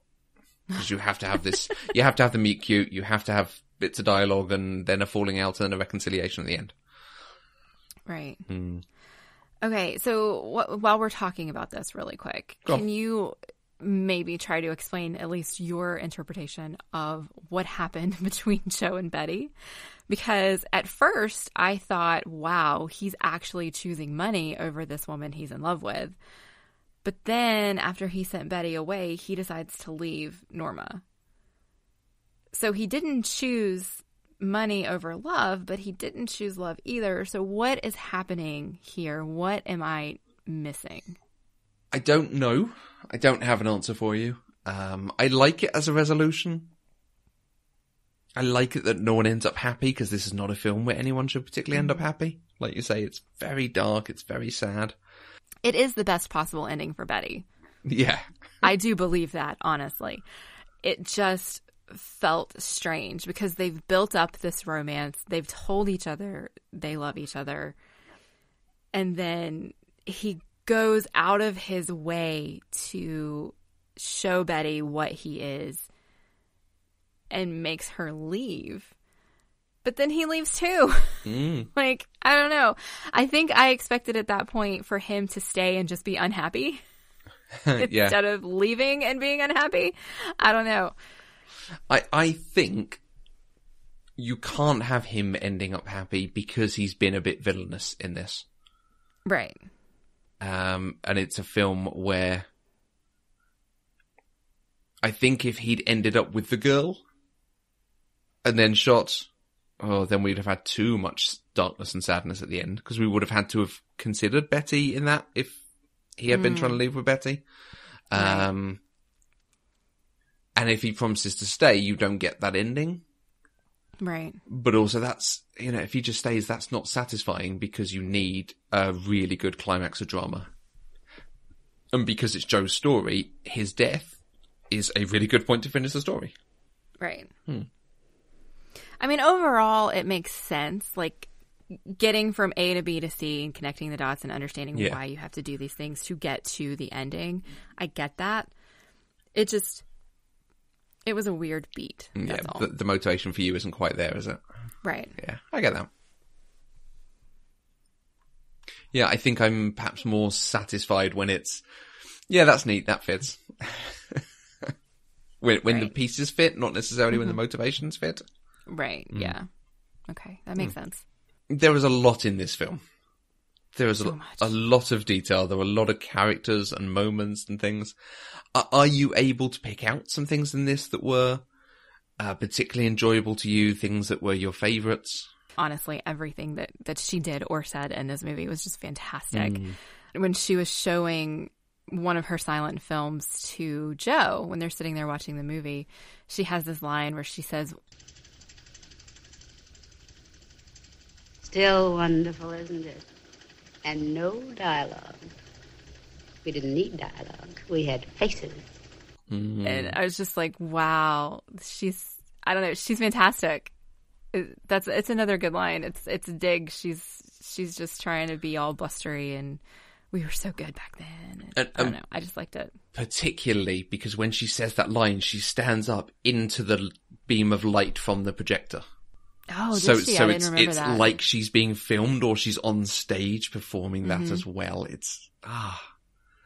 Because you have to have this, you have to have the meet cute, you have to have bits of dialogue and then a falling out and a reconciliation at the end. Right. Okay, so while we're talking about this really quick, can you maybe try to explain at least your interpretation of what happened between Joe and Betty? Because at first I thought, wow, he's actually choosing money over this woman he's in love with. But then after he sent Betty away, he decides to leave Norma. So he didn't choose money over love, but he didn't choose love either. So what is happening here? What am I missing? I don't know. I don't have an answer for you. I like it as a resolution. I like it that no one ends up happy, because this is not a film where anyone should particularly end up happy. Like you say, it's very dark, it's very sad. It is the best possible ending for Betty. Yeah. I do believe that, honestly. It just felt strange because they've built up this romance. They've told each other they love each other. And then he goes out of his way to show Betty what he is and makes her leave. But then he leaves too. Like, I don't know. I think I expected at that point for him to stay and just be unhappy. instead of leaving and being unhappy. I don't know. I think you can't have him ending up happy because he's been a bit villainous in this. Right. And it's a film where I think if he'd ended up with the girl and then shot, then we'd have had too much darkness and sadness at the end, because we would have had to have considered Betty in that if he had been trying to leave with Betty. Right. And if he promises to stay, you don't get that ending. Right. But also that's, if he just stays, that's not satisfying, because you need a really good climax of drama. And because it's Joe's story, his death is a really good point to finish the story. Right. I mean, overall, it makes sense. Like, getting from A to B to C and connecting the dots and understanding why you have to do these things to get to the ending. I get that. It was a weird beat. That's all. The motivation for you isn't quite there, is it? Right. Yeah, I get that. Yeah, I think I'm perhaps more satisfied when it's, that's neat, that fits. when the pieces fit, not necessarily when the motivations fit. Right, yeah. Okay, that makes sense. There was a lot in this film. There was So a lot of detail. There were a lot of characters and moments and things. Are you able to pick out some things in this that were particularly enjoyable to you, things that were your favourites? Honestly, everything that she did or said in this movie was just fantastic. When she was showing one of her silent films to Joe, when they're sitting there watching the movie, she has this line where she says, Still wonderful, isn't it? And no dialogue. We didn't need dialogue. We had faces. And I was just like, wow, she's fantastic. It's another good line. It's a dig. She's just trying to be all blustery, and we were so good back then. I don't know. I just liked it. Particularly because when she says that line, she stands up into the beam of light from the projector. Oh, did she? I didn't remember it's that. like she's being filmed or she's on stage performing that as well. It's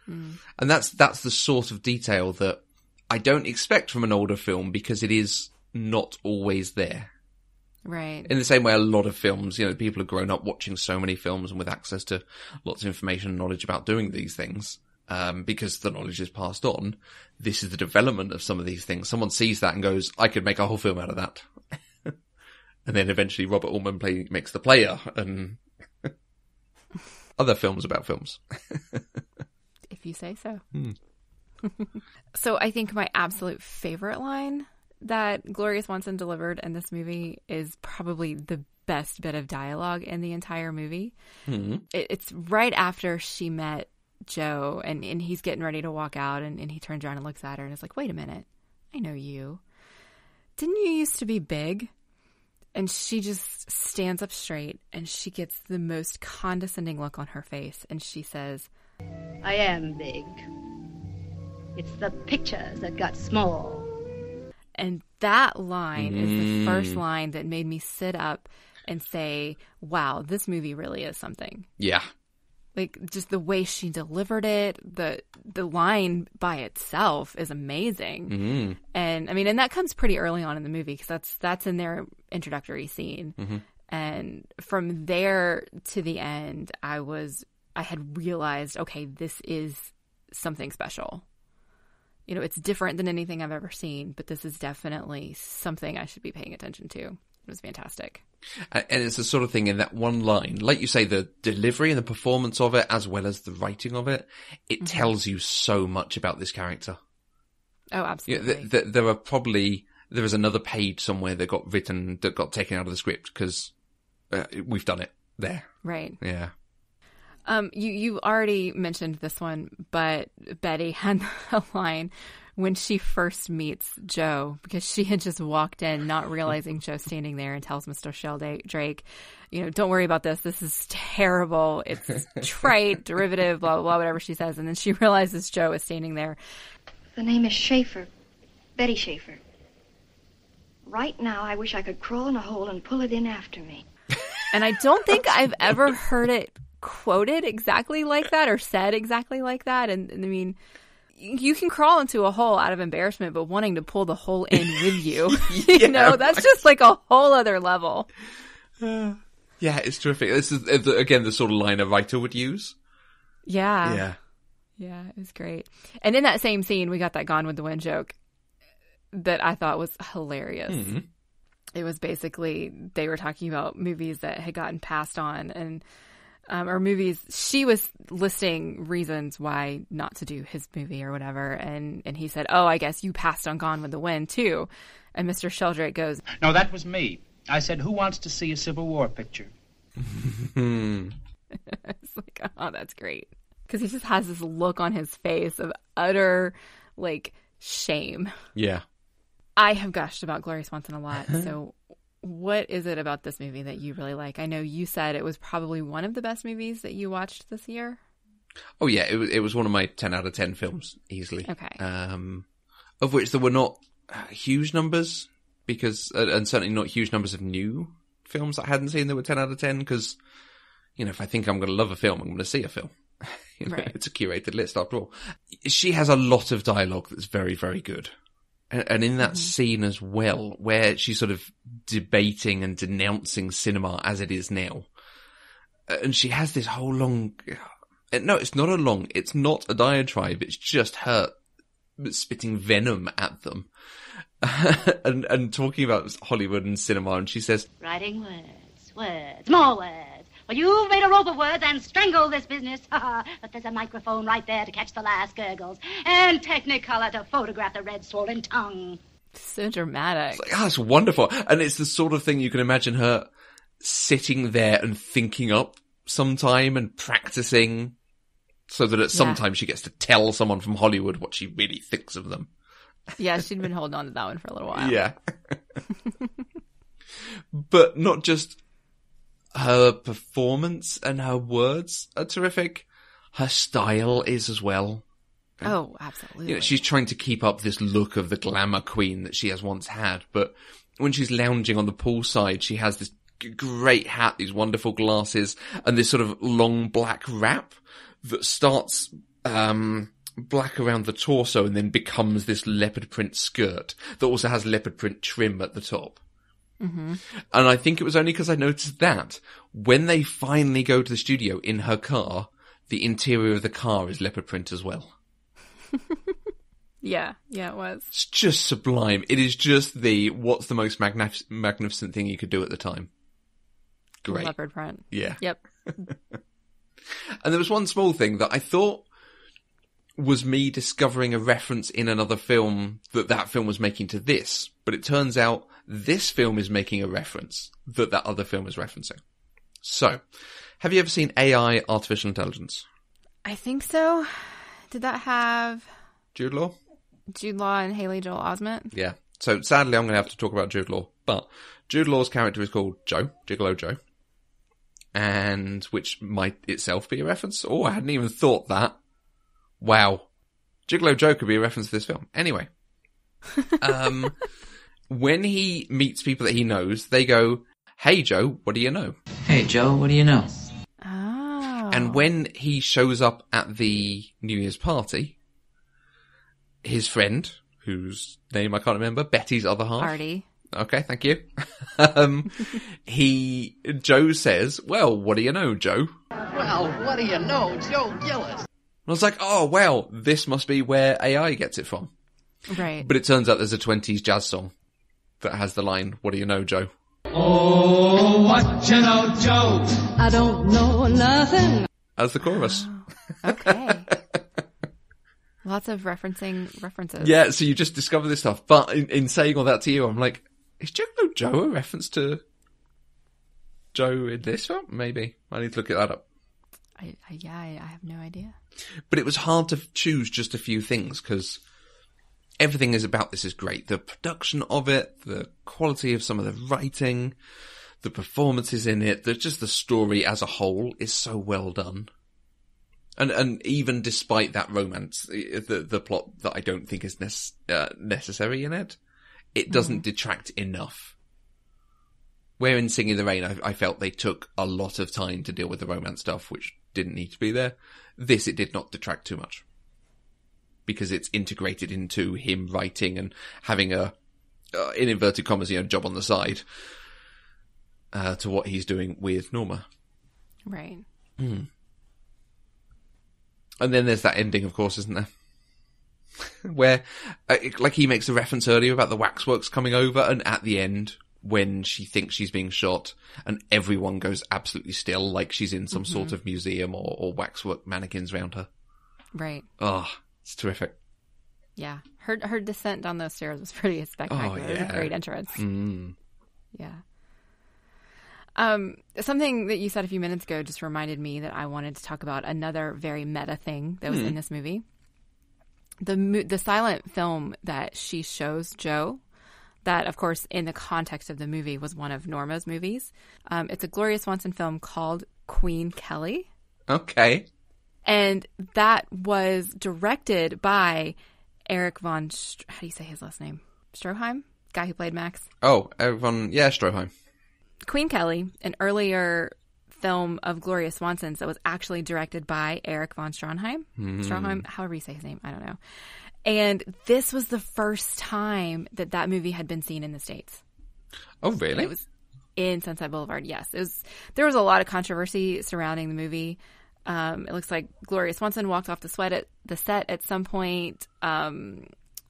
and that's the sort of detail that I don't expect from an older film, because it is not always there. Right. In the same way, a lot of films, people have grown up watching so many films and with access to lots of information and knowledge about doing these things, because the knowledge is passed on. This is the development of some of these things. Someone sees that and goes, I could make a whole film out of that. And then eventually Robert Altman makes The Player and other films about films. If you say so. So I think my absolute favorite line that Gloria Swanson delivered in this movie is probably the best bit of dialogue in the entire movie. It's right after she met Joe, and he's getting ready to walk out, and he turns around and looks at her and is like, wait a minute, I know you. Didn't you used to be big? And she just stands up straight, and she gets the most condescending look on her face, and she says, I am big. It's the pictures that got small. And that line is the first line that made me sit up and say, wow, this movie really is something. Yeah. Like, just the way she delivered it, the line by itself is amazing. And I mean, and that comes pretty early on in the movie, because that's in their introductory scene. And from there to the end, I had realized, okay, this is something special. It's different than anything I've ever seen, but this is definitely something I should be paying attention to. It was fantastic. And it's the sort of thing in that one line, like you say, the delivery and the performance of it, as well as the writing of it, it tells you so much about this character. Oh, absolutely. There is another page somewhere that got taken out of the script, because we've done it there. Right. Yeah. You already mentioned this one, but Betty had a line when she first meets Joe, because she had just walked in not realizing Joe's standing there, and tells Mr. Sheldrake, don't worry about this. This is terrible. It's trite, derivative, blah, blah, blah, whatever she says. And then she realizes Joe is standing there. The name is Schaefer. Betty Schaefer. Right now, I wish I could crawl in a hole and pull it in after me. And I don't think I've ever heard it quoted exactly like that or said exactly like that. And I mean, you can crawl into a hole out of embarrassment, but wanting to pull the hole in with you, you know, that's just like a whole other level. Yeah, it's terrific. This is, again, the sort of line a writer would use. Yeah, it was great. And in that same scene, we got that Gone with the Wind joke that I thought was hilarious. Mm-hmm. It was basically, they were talking about movies that had gotten passed on, and or movies, she was listing reasons why not to do his movie or whatever, and he said, oh, I guess you passed on Gone with the Wind too. And Mr. Sheldrake goes, no, that was me. I said, who wants to see a Civil War picture? It's like, oh, that's great. Because he just has this look on his face of utter, like, shame. Yeah. I have gushed about Gloria Swanson a lot, so what is it about this movie that you really like? I know you said it was probably one of the best movies that you watched this year. Oh, yeah, it was one of my 10 out of 10 films, easily. Okay. Of which there were not huge numbers, because, and certainly not huge numbers of new films I hadn't seen that were 10 out of 10, because, you know, if I think I'm going to love a film, I'm going to see a film. You know, right. It's a curated list after all. She has a lot of dialogue that's very, very good. And in that scene as well, where she's sort of debating and denouncing cinema as it is now. And she has this whole long... No, it's not a diatribe. It's just her spitting venom at them. and talking about Hollywood and cinema. And she says... Writing words, more words. Well, you've made a rope of words and strangled this business. But there's a microphone right there to catch the last gurgles. And Technicolor to photograph the red swollen tongue. So dramatic. It's like, it's wonderful. And it's the sort of thing you can imagine her sitting there and thinking up sometime and practicing so that at some time she gets to tell someone from Hollywood what she really thinks of them. Yeah, she'd been holding on to that one for a little while. Yeah. But not just... her performance and her words are terrific. Her style is as well. Oh, absolutely. You know, she's trying to keep up this look of the glamour queen that she has once had, but when she's lounging on the poolside, she has this great hat, these wonderful glasses, and this sort of long black wrap that starts black around the torso and then becomes this leopard print skirt that also has leopard print trim at the top. Mm-hmm. And I think it was only because I noticed that when they finally go to the studio in her car, the interior of the car is leopard print as well. Yeah, it was. It's just sublime. It is just what's the most magnificent thing you could do at the time. Great. Leopard print. Yeah. Yep. And there was one small thing that I thought was me discovering a reference in another film that film was making to this. But it turns out this film is making a reference that other film is referencing. So, have you ever seen AI, Artificial Intelligence? I think so. Did that have... Jude Law? Jude Law and Haley Joel Osment? Yeah. So, sadly, I'm going to have to talk about Jude Law. But Jude Law's character is called Joe, Gigolo Joe. And which might itself be a reference. Oh, I hadn't even thought that. Wow. Gigolo Joe could be a reference to this film. Anyway. When he meets people that he knows, they go, hey, Joe, what do you know? Hey, Joe, what do you know? Oh. And when he shows up at the New Year's party, his friend, whose name I can't remember, Betty's other half. Artie. Okay, thank you. Joe says, well, what do you know, Joe? Well, what do you know, Joe Gillis? And I was like, oh, well, this must be where AI gets it from. Right. But it turns out there's a 20s jazz song that has the line, what do you know, Joe? Oh, what you know, Joe? I don't know nothing. As the chorus. Oh, okay. Lots of references. Yeah, so you just discover this stuff. But in saying all that to you, I'm like, is Gigolo Joe a reference to Joe in this film? Maybe. I need to look that up. I have no idea. But it was hard to choose just a few things because everything about this is great. The production of it, the quality of some of the writing, the performances in it, just the story as a whole is so well done. And even despite that romance, the plot that I don't think is necessary in it, it doesn't detract enough. Where in Singing in the Rain, I felt they took a lot of time to deal with the romance stuff, which didn't need to be there. This, it did not detract too much. because it's integrated into him writing and having a, in inverted commas, job on the side, to what he's doing with Norma. Right. And then there's that ending, of course, isn't there? Where, like he makes a reference earlier about the waxworks coming over, and at the end, when she thinks she's being shot, and everyone goes absolutely still, like she's in some sort of museum or waxwork mannequins around her. Right. Oh, it's terrific. Yeah. Her descent down those stairs was pretty spectacular. Oh, yeah. It was a great entrance. Yeah. Something that you said a few minutes ago just reminded me that I wanted to talk about another very meta thing that was in this movie. The silent film that she shows Joe, that, of course, in the context of the movie was one of Norma's movies. It's a Gloria Swanson film called Queen Kelly. Okay. And that was directed by Eric von... how do you say his last name? Stroheim? Guy who played Max? Oh, Eric von... Yeah, Stroheim. Queen Kelly, an earlier film of Gloria Swanson's that was actually directed by Eric von Stroheim. Stroheim, however you say his name, I don't know. And this was the first time that movie had been seen in the States. Oh, really? It was in Sunset Boulevard, yes. There was a lot of controversy surrounding the movie. It looks like Gloria Swanson walked off the set at some point.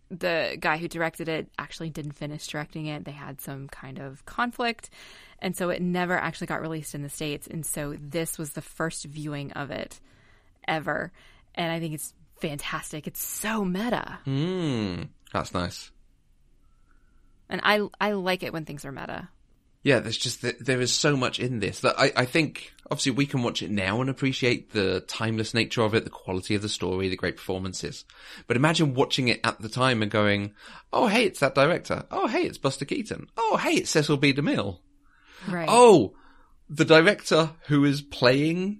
The guy who directed it actually didn't finish directing it. They had some kind of conflict. And so it never actually got released in the States. And so this was the first viewing of it ever. And I think it's fantastic. It's so meta. That's nice. And I like it when things are meta. Yeah, there is so much in this that I think, obviously, we can watch it now and appreciate the timeless nature of it, the quality of the story, the great performances. But imagine watching it at the time and going, oh, hey, it's that director. Oh, hey, it's Buster Keaton. Oh, hey, it's Cecil B. DeMille. Right. Oh, the director who is playing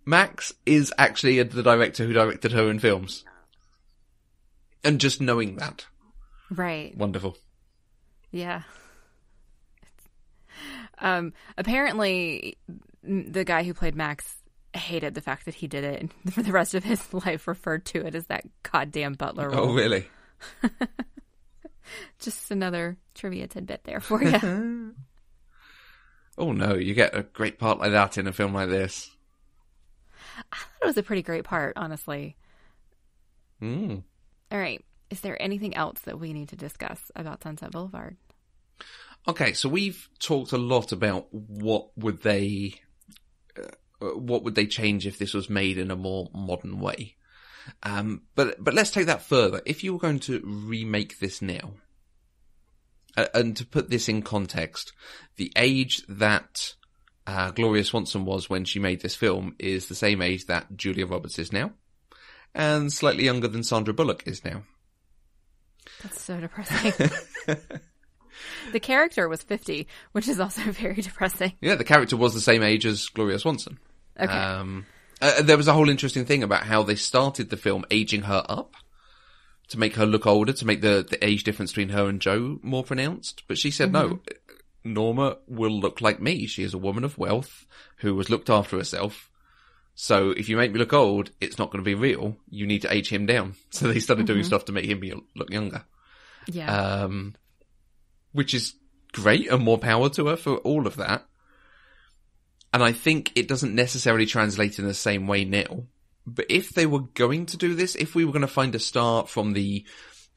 Max is actually the director who directed her in films. And just knowing that. Right. Wonderful. Yeah. Apparently, the guy who played Max hated the fact that he did it, and for the rest of his life referred to it as that goddamn butler role. Oh, really? Just another trivia tidbit there for you. Oh, no, you get a great part like that in a film like this. I thought it was a pretty great part, honestly. All right. Is there anything else that we need to discuss about Sunset Boulevard? Okay, so we've talked a lot about what would they change if this was made in a more modern way. But let's take that further. If you were going to remake this now, and to put this in context, the age that Gloria Swanson was when she made this film is the same age that Julia Roberts is now, and slightly younger than Sandra Bullock is now. That's so depressing. The character was 50, which is also very depressing. Yeah, the character was the same age as Gloria Swanson. Okay. There was a whole interesting thing about how they started the film aging her up to make her look older, to make the age difference between her and Joe more pronounced. But she said, no, Norma will look like me. She is a woman of wealth who has looked after herself. So if you make me look old, it's not going to be real. You need to age him down. So they started doing stuff to make him look younger. Yeah. Which is great, and more power to her for all of that. And I think it doesn't necessarily translate in the same way now. But if they were going to do this, if we were going to find a star from the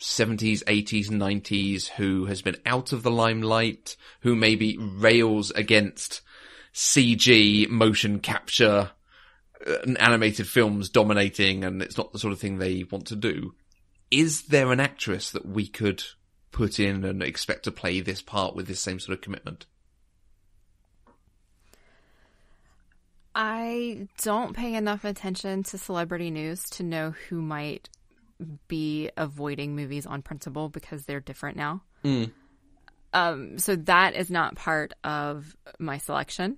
70s, 80s, 90s who has been out of the limelight, who maybe rails against CG, motion capture, and animated films dominating, and it's not the sort of thing they want to do, is there an actress that we could put in and expect to play this part with this same sort of commitment? I don't pay enough attention to celebrity news to know who might be avoiding movies on principle because they're different now. So that is not part of my selection.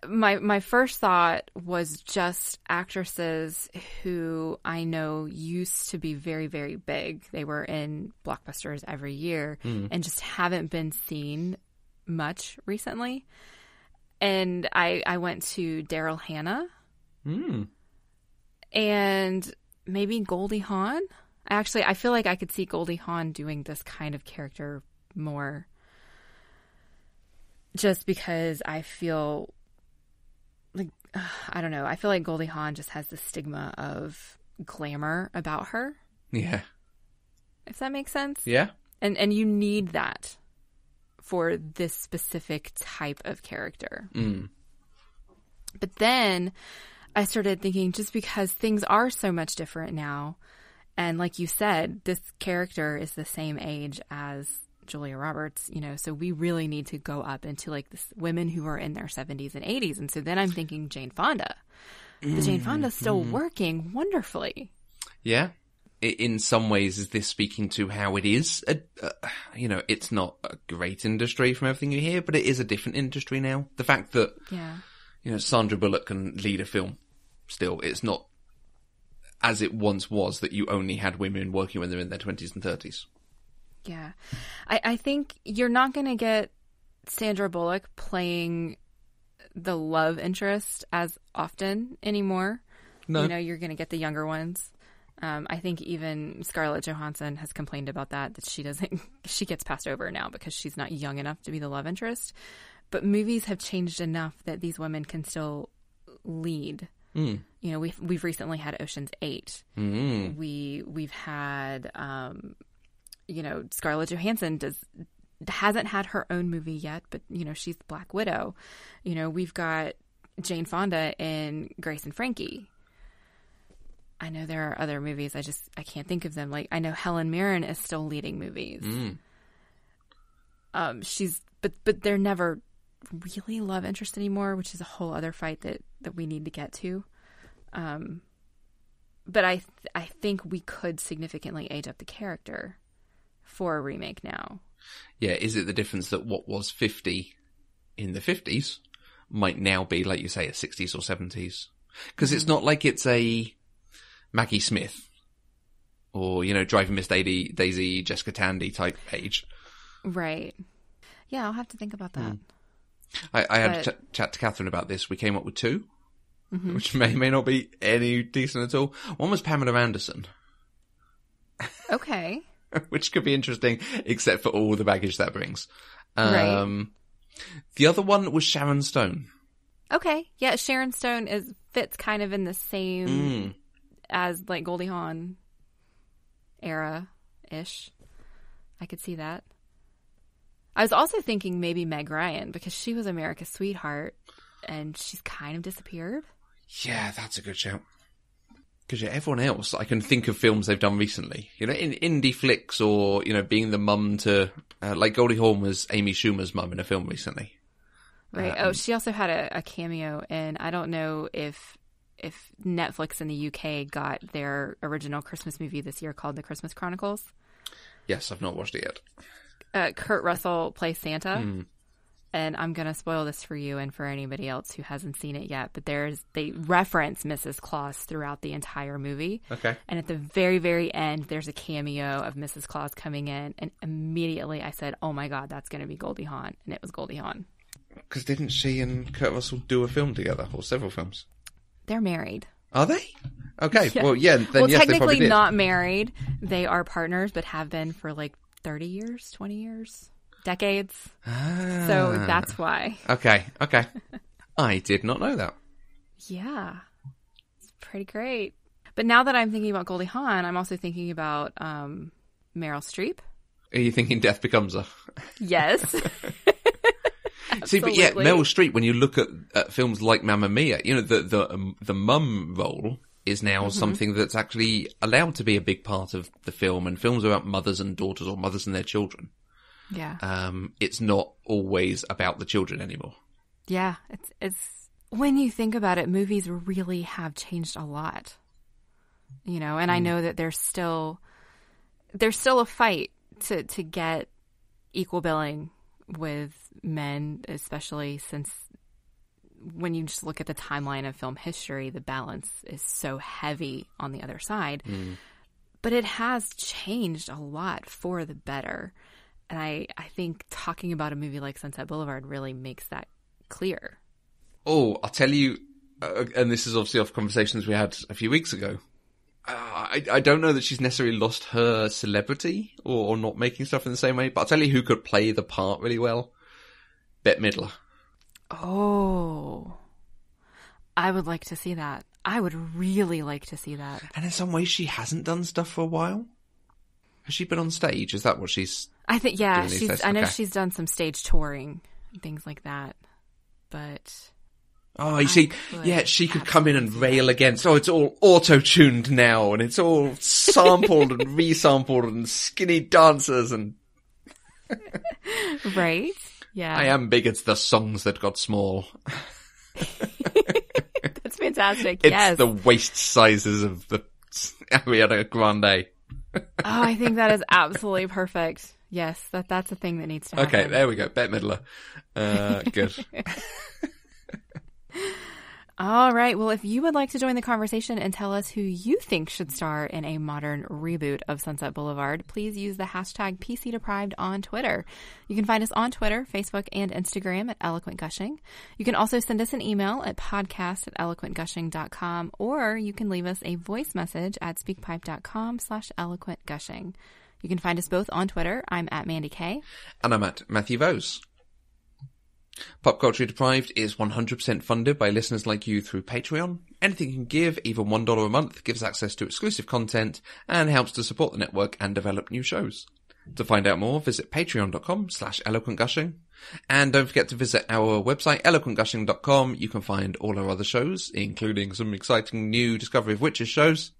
My first thought was just actresses who I know used to be very, very big. They were in blockbusters every year and just haven't been seen much recently. And I went to Daryl Hannah. And maybe Goldie Hawn. I feel like I could see Goldie Hawn doing this kind of character more, just because I feel like, I don't know, I feel like Goldie Hawn just has the stigma of glamour about her. Yeah. If that makes sense. Yeah. And you need that for this specific type of character. Mm. But then I started thinking, just because things are so much different now, and like you said, this character is the same age as Julia Roberts, you know, so we really need to go up into like this women who are in their 70s and 80s. And so then I'm thinking Jane Fonda. But Jane Fonda's still working wonderfully. Yeah. In some ways, is this speaking to how it is? You know, it's not a great industry from everything you hear, but it is a different industry now. The fact that, you know, Sandra Bullock can lead a film still, it's not as it once was that you only had women working when they're in their 20s and 30s. Yeah. I think you're not going to get Sandra Bullock playing the love interest as often anymore. No. You know, you're going to get the younger ones. I think even Scarlett Johansson has complained about that she gets passed over now because she's not young enough to be the love interest. But movies have changed enough that these women can still lead. You know, we've recently had Ocean's 8. We've had, you know, Scarlett Johansson hasn't had her own movie yet, but, you know, she's Black Widow. You know, we've got Jane Fonda in Grace and Frankie. I know there are other movies. I can't think of them. Like, I know Helen Mirren is still leading movies. But they're never really love interest anymore, which is a whole other fight that we need to get to. But I think we could significantly age up the character for a remake now. Yeah, is it the difference that what was 50 in the 50s might now be, like you say, a 60s or 70s? Because it's not like it's a Maggie Smith or, you know, Driving Miss Daisy, Jessica Tandy type age. Right. Yeah, I'll have to think about that. I had a chat to Catherine about this. We came up with two, which may not be any decent at all. One was Pamela Anderson. Okay. Which could be interesting, except for all the baggage that brings. Right. The other one was Sharon Stone. Okay. Yeah, Sharon Stone fits kind of in the same as like Goldie Hawn era-ish. I could see that. I was also thinking maybe Meg Ryan, because she was America's sweetheart and she's kind of disappeared. Yeah, that's a good shout. Because everyone else, I can think of films they've done recently. You know, in indie flicks or, you know, being the mum to, like Goldie Hawn was Amy Schumer's mum in a film recently. Right. She also had a cameo in, I don't know if Netflix in the UK got their original Christmas movie this year called The Christmas Chronicles. Yes, I've not watched it yet. Kurt Russell plays Santa. And I'm going to spoil this for you and for anybody else who hasn't seen it yet, but they reference Mrs. Claus throughout the entire movie. Okay. And at the very, very end, there's a cameo of Mrs. Claus coming in, and immediately I said, oh my God, that's going to be Goldie Hawn. And it was Goldie Hawn. Because didn't she and Kurt Russell do a film together, or several films? They're married. Are they? Okay, yeah. Well, yeah, then well, yes, they probably technically did. not married. They are partners, but have been for like 30 years, 20 years. Decades. So that's why. Okay. I did not know that. Yeah. It's pretty great. But now that I'm thinking about Goldie Hawn, I'm also thinking about Meryl Streep. Are you thinking Death Becomes Her? Yes. See, but yeah, Meryl Streep, when you look at films like Mamma Mia, you know, the mum role is now something that's actually allowed to be a big part of the film, and films about mothers and daughters or mothers and their children. Yeah. It's not always about the children anymore. Yeah. It's when you think about it, movies really have changed a lot. You know, and I know that there's still a fight to get equal billing with men, especially since when you just look at the timeline of film history, the balance is so heavy on the other side. But it has changed a lot for the better. And I think talking about a movie like Sunset Boulevard really makes that clear. Oh, I'll tell you, and this is obviously off conversations we had a few weeks ago. I don't know that she's necessarily lost her celebrity or not making stuff in the same way, but I'll tell you who could play the part really well. Bette Midler. Oh, I would like to see that. I would really like to see that. And in some ways she hasn't done stuff for a while. Has she been on stage? Is that what she's... I think, yeah, I know she's done some stage touring and things like that, but... Oh, you see, yeah, she could come in and rail against, it's all auto-tuned now, and it's all sampled and resampled, and skinny dancers, and... Right? Yeah. I am big at the songs that got small. That's fantastic, it's yes. the waist sizes of the Ariana Grande. I think that is absolutely perfect. Yes, that's a thing that needs to happen. Okay, there we go. Bette Midler. Good. All right. Well, if you would like to join the conversation and tell us who you think should star in a modern reboot of Sunset Boulevard, please use the hashtag PCDeprived on Twitter. You can find us on Twitter, Facebook, and Instagram at Eloquent Gushing. You can also send us an email at podcast@eloquentgushing.com, or you can leave us a voice message at speakpipe.com/eloquentgushing. You can find us both on Twitter. I'm at Mandi K. And I'm at Matthew Vose. Pop Culture Deprived is 100% funded by listeners like you through Patreon. Anything you can give, even $1 a month, gives access to exclusive content and helps to support the network and develop new shows. To find out more, visit patreon.com/eloquentgushing. And don't forget to visit our website, eloquentgushing.com. You can find all our other shows, including some exciting new Discovery of Witches shows,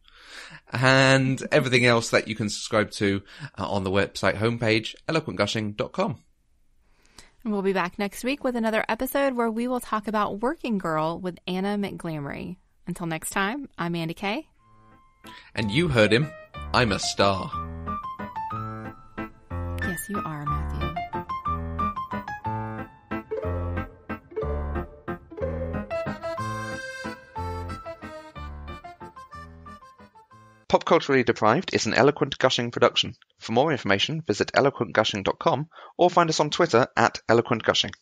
and everything else that you can subscribe to on the website homepage, eloquentgushing.com. We'll be back next week with another episode where we will talk about Working Girl with Anna McGlamry. Until next time, I'm Mandi K. And you heard him. I'm a star. Yes, you are, Matthew. Pop Culturally Deprived is an Eloquent Gushing production. For more information, visit eloquentgushing.com or find us on Twitter at Eloquent Gushing.